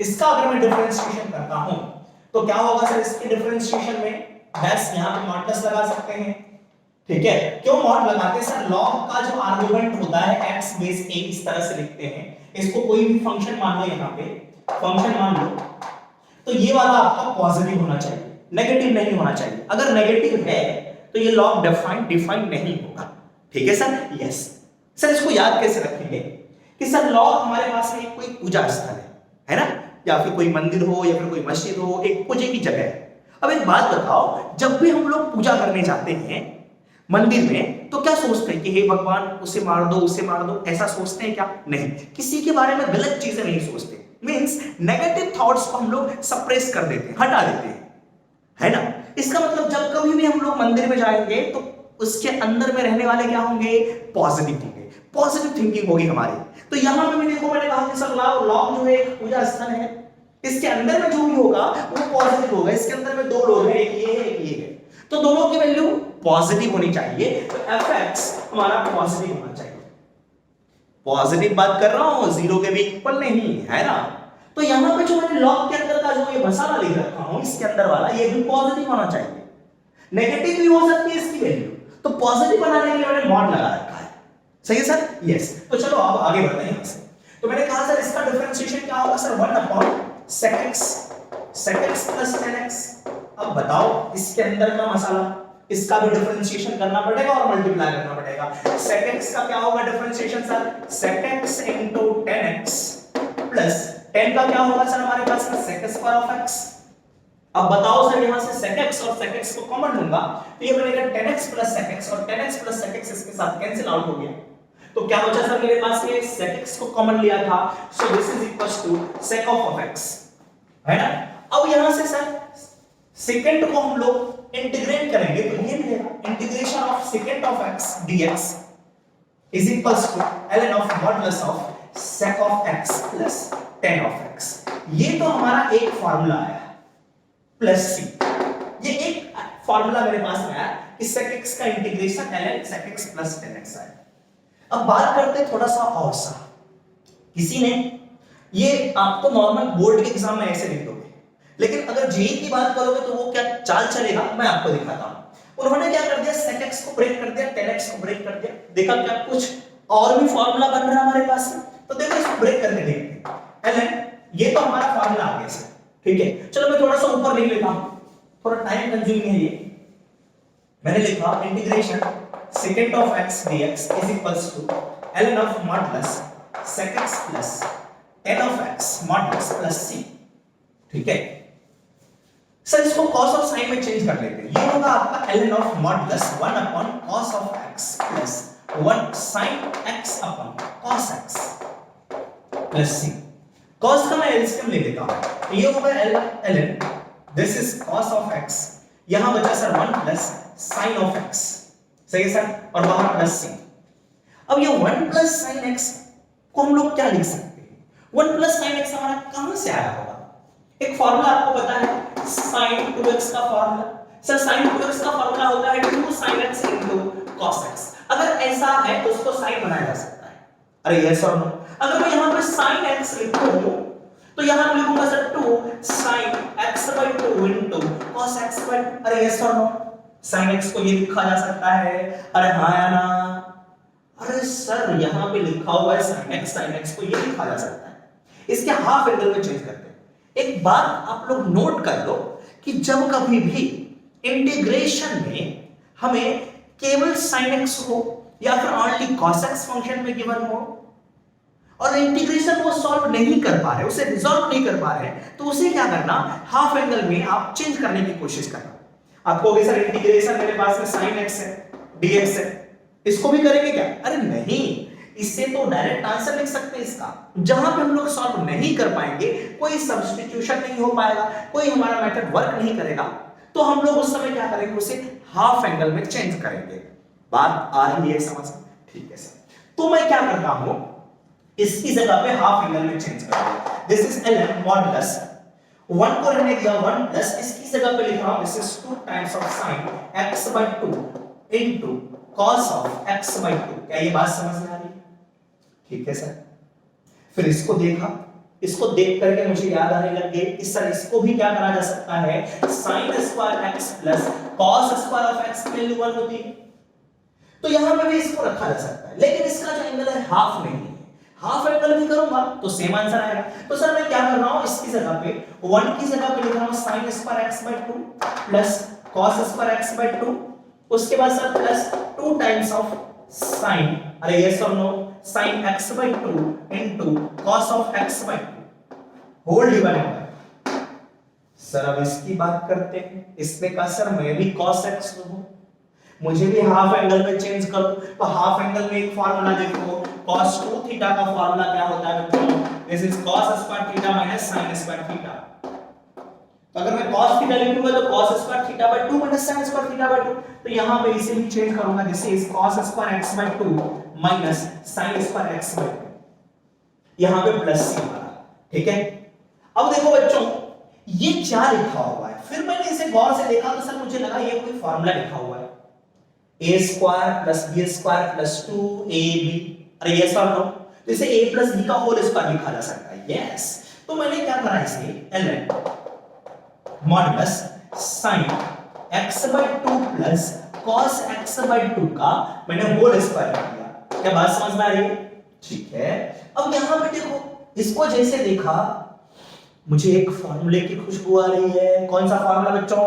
इसका अगर मैं डिफरेंशिएशन करता हूं तो क्या होगा सर, इसके डिफरेंशिएशन में बस यहां पे मॉडुलस लगा सकते हैं, ठीक है। क्यों मॉड लगाते हैं सर, log का जो आर्गुमेंट होता है x बेस a इस तरह से लिखते हैं, इसको कोई भी फंक्शन मान लो, यहां पे फंक्शन मान लो, तो ये वाला आपका पॉजिटिव होना चाहिए, नेगेटिव नहीं होना चाहिए। अगर नेगेटिव है तो ये log डिफाइन नहीं होगा, ठीक है सर। यस सर, इसको याद कैसे रखेंगे कि सर log हमारे पास में कोई पूजा स्थल है ना, या फिर कोई मंदिर हो या फिर कोई मस्जिद हो, एक पूजे की जगह है। अब एक बात बताओ, जब भी हम लोग पूजा करने जाते हैं मंदिर में तो क्या सोचते हैं कि हे भगवान उसे मार दो उसे मार दो, ऐसा सोचते हैं क्या? नहीं, किसी के बारे में गलत चीजें नहीं सोचते। मींस नेगेटिव थॉट्स को हम लोग सप्रेस कर देते हैं, हटा देते हैं, है ना। इसका मतलब जब कभी भी हम लोग मंदिर में जाएंगे तो उसके अंदर में रहने वाले क्या होंगे, पॉजिटिव होंगे, पॉजिटिव थिंकिंग होगी हमारी। तो यहां पे मैंने कहा कि सर लॉग जो है एक पूजा स्थल है, इसके अंदर में जो भी होगा वो पॉजिटिव होगा। इसके अंदर में दो लोग हैं, एक ये है एक ये है, तो दोनों की वैल्यू पॉजिटिव होनी चाहिए। तो fx हमारा पॉजिटिव होना चाहिए। पॉजिटिव बात कर रहा हूं, जीरो के भी इक्वल नहीं है ना। तो यहां पे जो मैंने लॉग के अंदर का जो ये मसाला लिख रखा हूं, इसके अंदर वाला ये भी पॉजिटिव होना चाहिए। नेगेटिव भी हो सकती है इसकी वैल्यू, तो पॉजिटिव बनाने के लिए मैंने मॉड लगा रखा है, सही है सर। यस, तो चलो अब आगे बढ़ते हैं यहां से। तो मैंने कहा सर इसका डिफरेंशिएशन क्या होगा sir, 1 upon sec x plus 10x। अब बताओ इसके अंदर का मसाला, इसका भी डिफरेंशिएशन करना पड़ेगा और मल्टीप्लाई करना पड़ेगा। sec x का क्या होगा differentiation sir, sec x into 10x plus 10 का क्या होगा सर हमारे पास में sec स्क्वायर ऑफ x। अब बताओ सर यहां से sec x और sec x को कॉमन लूंगा तो ये बनेगा 10x प्लस sec x, और 10x प्लस sec x इसके साथ कैंसिल आउट हो गया। तो क्या बचा सर मेरे पास में, sec x को कॉमन लिया था, so this is equals to sec of x, है ना। अब यहां से सर सेकंड को हम लोग इंटीग्रेट करेंगे तो ये मिलेगा integration of second of x dx is equals to ln of modulus of sec of x plus 10 of x। ये तो हमारा एक फार्मूला आया प्लस c, ये एक फार्मूला मेरे पास में आया कि sec x का integration ln sec x plus 10x आया। अब बात करते हैं थोड़ा सा और सा, किसी ने ये आपको नॉर्मल बोर्ड के एग्जाम में ऐसे लिख दोगे, लेकिन अगर जेईई की बात करोगे तो वो क्या चाल चलेगा मैं आपको दिखाता हूं। उन्होंने क्या कर दिया, sec x को ब्रेक कर दिया, 10x को ब्रेक कर दिया, देखा क्या कुछ और भी फार्मूला बन रहा है हमारे पास में, तो देखो इसको ब्रेक करके देखते हैं। ln ये तो हमारा फार्मूला आ गया सर, ठीक है। चलो मैं थोड़ा सा ऊपर लिख लेता हूं, थोड़ा टाइम कंज्यूमिंग है ये। मैंने लिखा integration secant of x dx is equals to ln of modulus sec x plus 10 of x modulus plus c, ठीक है सर। इसको cos of sin में चेंज कर लेते हैं, ये होगा आपका ln of modulus 1 upon cos of x plus 1 sin x upon cos x plus c। cos का मैं एलसीएम ले लेता हूं, ये होगा ln this is cos of x, यहां बचा sir 1 plus sin of x, सही है सर, और बाहर प्लस सी। अब ये 1 प्लस sin x को हम लोग क्या लिख सकते हैं, 1 प्लस sin x हमारा कहां से आया होगा, एक फार्मूला आपको पता है sin 2x का फार्मूला। सर sin 2x का फार्मूला होता है 2 sin x cos x। अगर ऐसा है तो उसको sin बनाया जा सकता है, अरे यस और नो। अगर मैं यहां पे sin x लिखूं तो यहां पे लिखूंगा sir 2 sin x/2 cos x/2, अरे यस और नो। sin x को ये लिखा जा सकता है, अरे हाँ या ना, अरे सर यहां पे लिखा हुआ है sin x को ये लिखा जा सकता है। इसके हाफ एंगल में चेंज करते हैं। एक बात आप लोग नोट कर लो कि जब कभी भी इंटीग्रेशन में हमें केवल sin x हो या फिर ओनली cos x फंक्शन में गिवन हो और इंटीग्रेशन वो सॉल्व नहीं कर पा रहे, उसे रिजॉल्व नहीं कर पा रहे हैं, तो उसे क्या करना, हाफ एंगल में आप चेंज करने की कोशिश करना। आपको सर इंटीग्रेशन मेरे पास में sin x है dx है, इसको भी करेंगे क्या, अरे नहीं, इससे तो डायरेक्ट आंसर लिख सकते हैं इसका। जहां पे हम लोग सॉल्व नहीं कर पाएंगे, कोई सब्स्टिट्यूशन नहीं हो पाएगा, कोई हमारा मेथड वर्क नहीं करेगा, तो हम लोग उस समय क्या करेंगे, उसे हाफ एंगल में चेंज करेंगे। बात आ रही है समझ, ठीक है सर। तो मैं क्या करता हूं, इसकी जगह पे हाफ एंगल में चेंज करूंगा। दिस इज ln मॉडुलस 1 को रहने दिया 1 प्लस इसकी जगह पे लिख रहा हूं this is 2 times of sin x/2 into cos of x/2। क्या ये बात समझ में आ रही है, ठीक है सर। फिर इसको देखा, इसको देख करके मुझे याद आने लग गए इस सर इसको भी क्या करा जा सकता है, sin square x plus cos square of x की वैल्यू 1 होती है, तो यहां पे भी इसको रखा जा सकता है, लेकिन इसका जो एंगल है हाफ नहीं है, हाफ एंगल भी करूंगा तो सेम आंसर आएगा। तो सर मैं क्या कर रहा हूं, इसकी जगह पे 1 की जगह पे लिख रहा हूं sin square x by 2 plus cos square x by 2, उसके बाद sir plus 2 times of sin, अरे यस और no, sin x by 2 into cos of x by 2 whole divided by. Sir अब इसकी बात करते हैं, इसने कहा सर मैं भी cos x लूं, मुझे भी हाफ एंगल में चेंज करो, तो हाफ एंगल में एक फार्मूला देखो, cos 2 थीटा का फार्मूला क्या होता है बच्चों, this is cos square theta minus sin square theta. तो अगर मैं cos थीटा लिखूंगा तो cos square theta by 2 minus sin square theta by 2, तो यहां पे इसे भी चेंज करूंगा, this is cos square x by 2 minus sin square x by 2, यहां पे प्लस c बना, ठीक है। अब देखो बच्चों ये क्या लिखा हुआ है, फिर मैंने इसे गौर से देखा तो सर मुझे लगा ये कोई फार्मूला लिखा हुआ है, a square plus b square plus 2ab, अरे यस और नो, तो इसे a प्लस b का होल स्क्वायर लिखा जा सकता है, यस। तो मैंने क्या करा, इसे ln modulus sin x by 2 plus cos x by 2 का मैंने होल स्क्वायर किया, क्या बात समझ में आ रही है, ठीक है। अब यहां पे देखो, इसको जैसे देखा मुझे एक फार्मूले की खुशबू आ रही है, कौन सा फार्मूला बच्चों,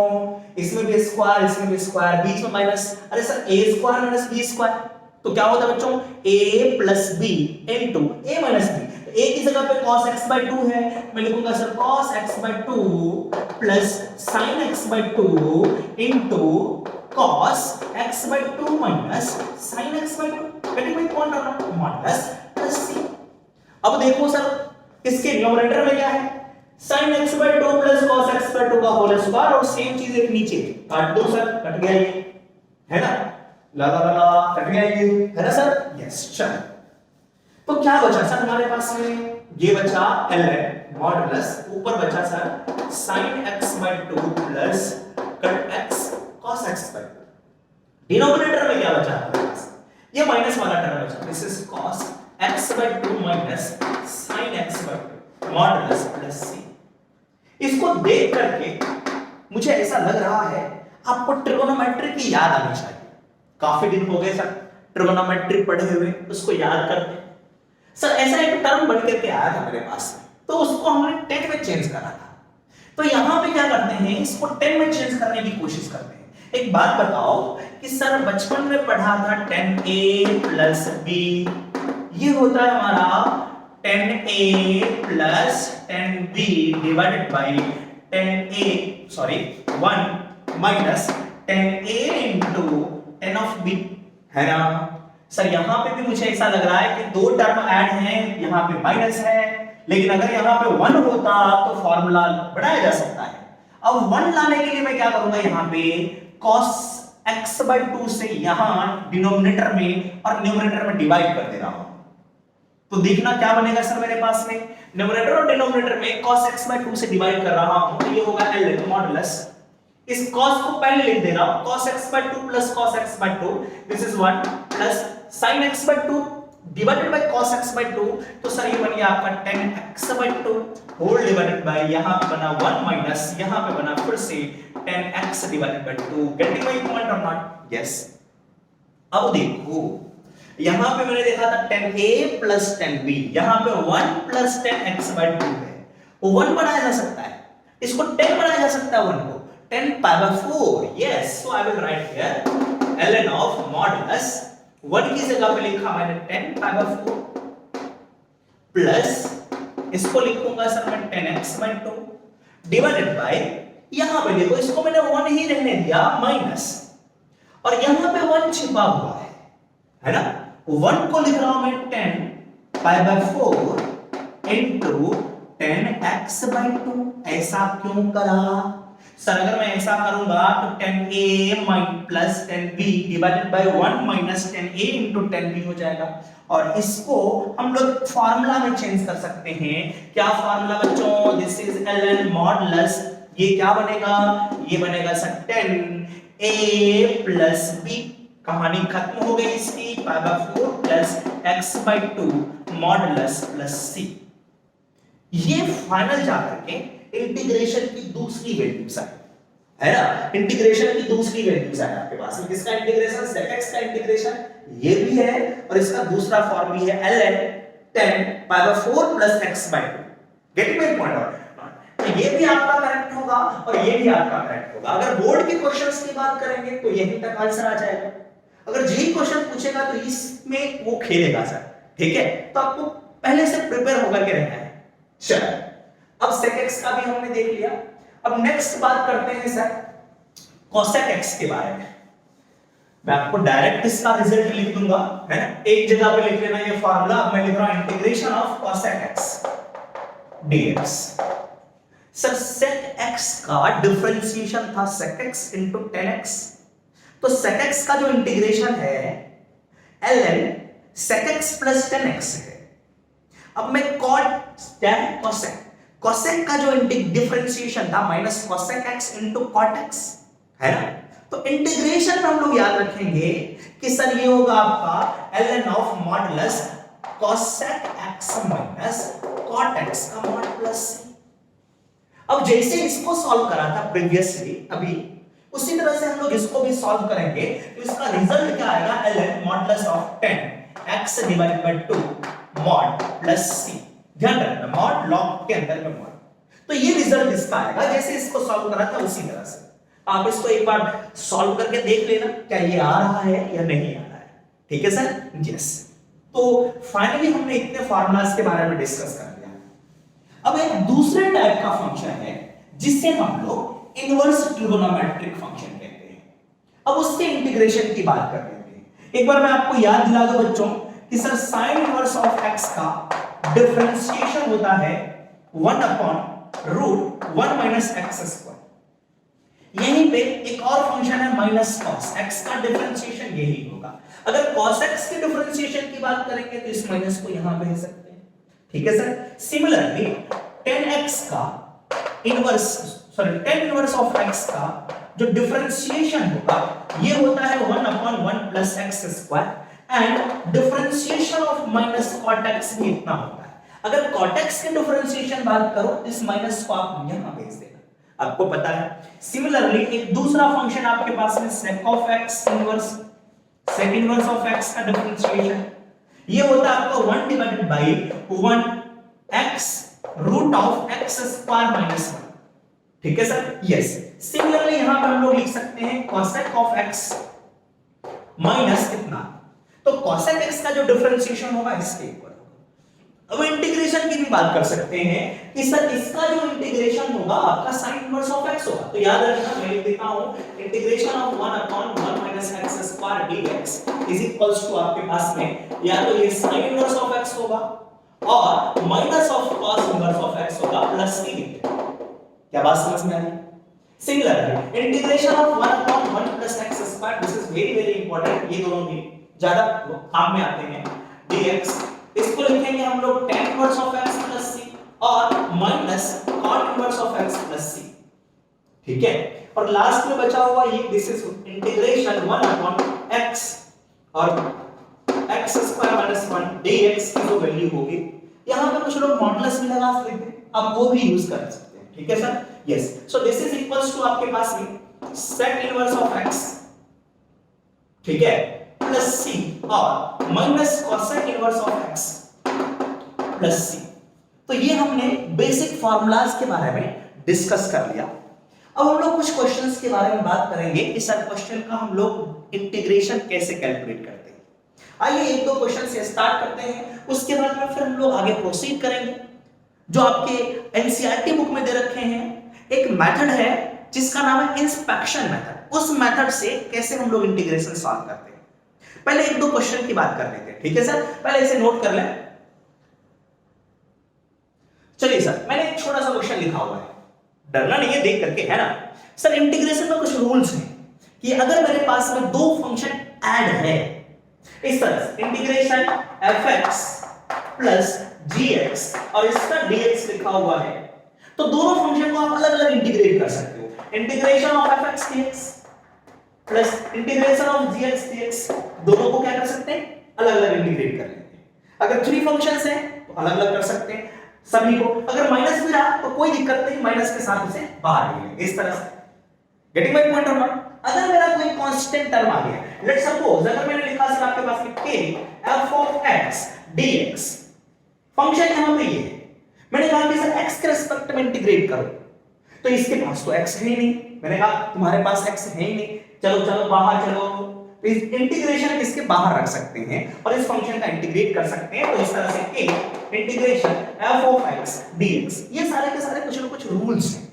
इसमें भी स्क्वायर इसमें भी स्क्वायर, बीच में माइनस, अरे sir a square minus b square, तो क्या होता है बच्चों, a plus b into a minus b, a की जगह पे cos x by 2 है, मैं लिखूंगा sir cos x by 2 plus sin x by 2 into cos x by 2 minus sin x by 2, getting my point, minus plus c। अब देखो sir इसके numerator में क्या है, sin x by 2 plus cos x by 2 का whole square, और same चीज एक नीचे काट दो सर, कट गया ये, है ना, ला ला ला कट गया ये, है ना सर, यस। चलो तो क्या बचा सर हमारे पास में, ये बचा ln मॉडुलस, ऊपर बचा sir sin x by 2 plus cut x cos x by 2, denominator में क्या बचा हमारे पास, ये माइनस वाला टर्म बचा, this is cos x by 2 minus sin x by 2 modulus plus c। इसको देख करके मुझे ऐसा लग रहा है आपको ट्रिगोनोमेट्री की याद आनी चाहिए, काफी दिन हो गए सर ट्रिगोनोमेट्री पढ़े हुए, उसको याद करते सर, ऐसा एक टर्म बन करके आया था मेरे पास, तो उसको हमने 10 में चेंज करा था, तो यहां पे क्या करते हैं, इसको 10 में चेंज करने की कोशिश करते हैं। एक बात बताओ कि सर बचपन में पढ़ा था 10a प्लस b, ये होता है हमारा 10a plus 10b divided by 1 minus 10a into 10 of b, है ना सर। यहां पे भी मुझे ऐसा लग रहा है कि दो टर्म ऐड हैं, यहां पे माइनस है, लेकिन अगर यहां पे 1 होता तो फॉर्मूला बढ़ाया जा सकता है। अब 1 लाने के लिए मैं क्या करूंगा, यहां पे cos x by 2 से यहां डिनोमिनेटर में और न्यूमरेटर में डिवाइड कर दे रहा हूं, तो देखना क्या बनेगा सर मेरे पास में, न्यूमरेटर और डिनोमिनेटर में cos x by 2 से डिवाइड कर रहा हूं, तो ये होगा ln मॉडुलस, इस cos को पहले लिख दे रहा हूं, cos x by 2 plus cos x by 2, this is 1 plus sin x by 2 divided by cos x by 2, तो सर ये बन गया आपका 10x by 2 whole divided bye, यहां पे बना 1 माइनस, यहां पे बना फिर से 10x divided by 2, getting my point or not, yes. अब देखो यहां पे मैंने देखा था 10a प्लस 10b, यहां पे 1 प्लस 10x by 2 है, वो 1 बनाया जा सकता है, इसको 10 बनाया जा सकता है, 1 को 10 pi by 4, yes, so I will write here ln of modulus, 1 की जगह पे लिखा मैंने 10 pi by 4 प्लस इसको लिखूंगा सर मैं 10x by 2 डिवाइडेड बाय, यहां पे देखो इसको मैंने 1 ही रहने दिया माइनस, और यहां पे 1 छिपा हुआ है ना, 1 को लिख रहा हूं मैं 10 pi by 4 into 10x by 2, ऐसा क्यों करा सर, अगर मैं ऐसा करूंगा तो 10a plus 10b divided by 1 minus 10a into 10b हो जाएगा, और इसको हम लोग फार्मूला में चेंज कर सकते हैं, क्या फार्मूला बच्चों, दिस इज ln मॉडुलस, ये क्या बनेगा, ये बनेगा सर 10a प्लस b कहानी खत्म हो गई इसकी। Pi by 4 plus x by 2 modulus plus C. ये फाइनल जाकर के इंटीग्रेशन की दूसरी वैल्यूज है ना, इंटीग्रेशन की दूसरी वैल्यूज है आपके पास में। किसका इंटीग्रेशन? sec x का इंटीग्रेशन ये भी है और इसका दूसरा फॉर्म भी है ln 10 pi by 4 plus x by 2। Get my point? तो ये भी आपका करेक्ट होगा और ये भी आपका करेक्ट होगा। अगर बोर्ड के क्वेश्चंस की बात करेंगे तो यही तक आंसर आ जाएगा। अगर जेई क्वेश्चन पूछेगा तो इसमें वो खेलेगा सर, ठीक है? तो आपको पहले से प्रिपेयर होकर के रहना है। चलो, अब sec x का भी हमने देख लिया। अब नेक्स्ट बात करते हैं सर cosec x के बारे में। मैं आपको डायरेक्ट इसका रिजल्ट लिख दूंगा, है ना, एक जगह पे लिख लेना ये फार्मूला। अब मैं लिख रहा हूं integration of cosec x dx। Sir sec x का डिफरेंशिएशन था sec x into 10x। तो sec x का जो इंटीग्रेशन है ln sec x plus 10x है। अब मैं cosec का जो डिफरेंशिएशन था minus cosec x into cot x, है ना। तो इंटीग्रेशन में हम लोग याद रखेंगे कि सर ये होगा आपका ln of modulus cosec x minus cot x का मॉड प्लस c। अब जैसे इसको सॉल्व करा था प्रीवियसली अभी, उसी तरह से हम लोग इसको भी सॉल्व करेंगे। तो इसका रिजल्ट क्या आएगा? ln modulus of 10 x divided bye 2 mod plus c। ध्यान रखना मॉड लॉग के अंदर में मॉड। तो ये रिजल्ट इसका आएगा जैसे इसको सॉल्व करा था उसी तरह से। आप इसको एक बार सॉल्व करके देख लेना क्या ये आ रहा है या नहीं आ रहा है, ठीक है सर? यस। तो फाइनली हमने इतने फार्मूलाज के बारे में डिस्कस कर लिया। अब एक दूसरे टाइप का फंक्शन है जिससे हम लोग इनवर्स ट्रिगोनोमेट्रिक फंक्शन कहते हैं। अब उसके इंटीग्रेशन की बात कर लेते हैं। एक बार मैं आपको याद दिला दूं बच्चों कि sir sine inverse of x का डिफरेंशिएशन होता है 1 upon root 1 minus x square. यहीं पे एक और फंक्शन है माइनस cos x का डिफरेंशिएशन यही होगा। अगर cos x के डिफरेंशिएशन की बात करेंगे तो इस माइनस को यहां पे ले सकते हैं, ठीक है सर। सिमिलरली 10x का inverse tan inverse of x का जो डिफरेंशिएशन होगा ये होता है 1 upon 1 plus x square and differentiation of minus cot x भी इतना होता है। अगर cot x के डिफरेंशिएशन बात करो इस माइनस को आप यहां भेज देना, आपको पता है। सिमिलरली एक दूसरा फंक्शन आपके पास में sec of x inverse, sec inverse of x का डिफरेंशिएशन ये होता है आपका 1 divided by 1x root of x square minus 1, ठीक है सर? यस। सिमिलरली यहां पर हम लोग लिख सकते हैं cosec ऑफ x माइनस कितना, तो cosec x का जो डिफरेंशिएशन होगा इसके ऊपर। अब इंटीग्रेशन की भी बात कर सकते हैं कि सर इसका जो इंटीग्रेशन होगा आपका sin इनवर्स ऑफ x होगा। तो याद रखना मैं लिख देता हूं integration of 1 upon 1 minus x square dx is equals to आपके पास में या तो ये sin इनवर्स ऑफ x होगा और minus of cos inverse of x होगा प्लस c। क्या बात समझ में आ रही है? Similarly integration of 1 upon 1 plus x square, this is very very important, ये दोनों भी ज्यादा काम में आते हैं, dx इसको लिखेंगे हम लोग tan inverse of x plus c और minus cot inverse of x plus c, ठीक है। और लास्ट में बचा हुआ ये this is integration 1 upon x और x स्क्वायर माइनस 1 dx की जो वैल्यू होगी यहां पे कुछ लोग मॉडुलस भी लगा सकते हैं, आप वो भी यूज कर सकते हैं, ठीक है sir? Yes. So this is equals to आपके पास में sec इनवर्स ऑफ x, ठीक है, प्लस c और minus cosec inverse of x plus c। तो ये हमने बेसिक फार्मूलाज के बारे में डिस्कस कर लिया। अब हम लोग कुछ क्वेश्चंस के बारे में बात करेंगे कि सर क्वेश्चन का हम लोग इंटीग्रेशन कैसे कैलकुलेट करते हैं। आइए एक दो क्वेश्चन से स्टार्ट करते हैं, उसके बाद में फिर हम लोग आगे प्रोसीड करेंगे। जो आपके एनसीईआरटी बुक में दे रखे हैं एक मेथड है जिसका नाम है इंस्पेक्शन मेथड, उस मेथड से कैसे हम लोग इंटीग्रेशन सॉल्व करते हैं। पहले एक दो क्वेश्चन की बात कर लेते हैं, ठीक है सर? पहले इसे नोट कर लें। चलिए सर, मैंने एक छोटा सा क्वेश्चन लिखा हुआ है, डरना नहीं है देख करके, है ना सर? इंटीग्रेशन में कुछ रूल्स हैं कि अगर मेरे पास में दो फंक्शन ऐड है इस तरह से, इंटीग्रेशन fx प्लस gx और इसका dx लिखा हुआ है, तो दोनों फंक्शन को आप अलग अलग इंटीग्रेट कर सकते हो। Integration of fx dx plus integration of gx dx, दोनों को क्या कर सकते हैं, अलग अलग इंटीग्रेट कर लेंगे। अगर 3 फंक्शंस हैं तो अलग अलग कर सकते हैं सभी को, अगर माइनस भी रहा तो कोई दिक्कत नहीं, माइनस के साथ उसे बाहर ले लेंगे इस तरह से। Getting my point or not? अगर मेरा कोई कांस्टेंट टर्म आ गया, लेट्स सपोज अगर मैंने लिखा सर आपके पास k f of x dx, function यहां पे ये है, मैंने कहा कि सर x के रिस्पेक्ट में इंटीग्रेट करो, तो इसके पास तो x है ही नहीं, मैंने कहा तुम्हारे पास x है ही नहीं, चलो चलो बाहर चलो, तो इस इंटीग्रेशन इसके बाहर रख सकते हैं और इस फंक्शन का इंटीग्रेट कर सकते हैं, तो इस तरह से k integration f of x dx, ये सारे के सारे कुछ ना कुछ रूल्स हैं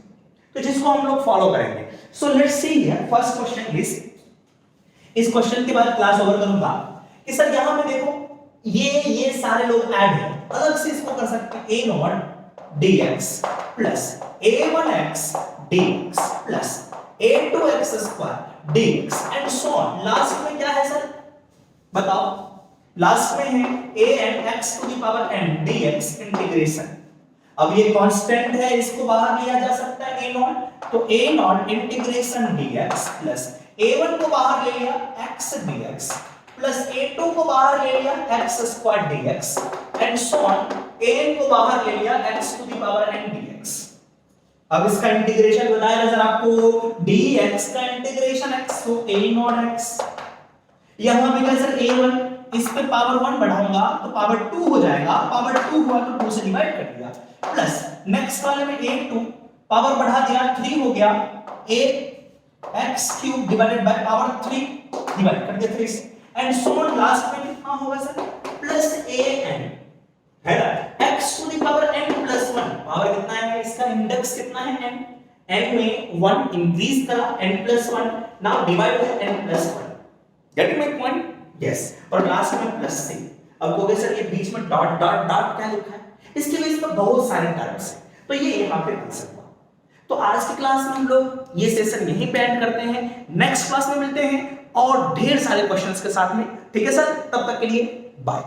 तो जिसको हम लोग फॉलो करेंगे। So let's see here first question is, इस क्वेश्चन के बाद क्लास ओवर करूंगा कि सर यहां पे देखो ये सारे लोग ऐड हैं, अलग से इसको कर सकते हैं a not dx plus a1x dx plus a2x square dx and so on. Last में क्या है सर बताओ, लास्ट में है a and x to the power n dx integration. अब ये कांस्टेंट है, इसको बाहर लिया जा सकता है a नॉट, तो a not integration dx plus a1 को बाहर ले लिया x dx प्लस a2 को बाहर ले लिया x square dx and so on, an को बाहर ले लिया x to the power n dx। अब इसका इंटीग्रेशन बताया सर आपको, dx का इंटीग्रेशन x तो a नॉट x, यहां पे क्या सर a1, इस पे पावर 1 बढ़ाऊंगा तो पावर 2 हो जाएगा, पावर 2 हुआ तो 2 से डिवाइड कर दिया, प्लस नेक्स्ट वाले में a2 पावर बढ़ा दिया 3 हो गया, a x cube divided by power 3 divide कर दिया 3 से एंड सो ऑन। लास्ट में कितना होगा सर प्लस an है ना, x to the power n plus 1, power कितना है इसका, इंडेक्स कितना है n, n में 1 इंक्रीज करा n plus 1, now divide by n plus 1। Getting my point? Yes. और लास्ट में प्लस से, अब कहोगे सर ये बीच में डॉट डॉट डॉट क्या लिखा है, इसके बेस पर बहुत सारे टर्म्स हैं तो ये यहां पे आंसर हुआ। तो आज की क्लास में हम लोग ये सेशन यहीं पे एंड करते हैं, नेक्स्ट क्लास में मिलते हैं और ढेर सारे क्वेश्चंस के साथ में, ठीक है सर, तब तक के लिए बाय।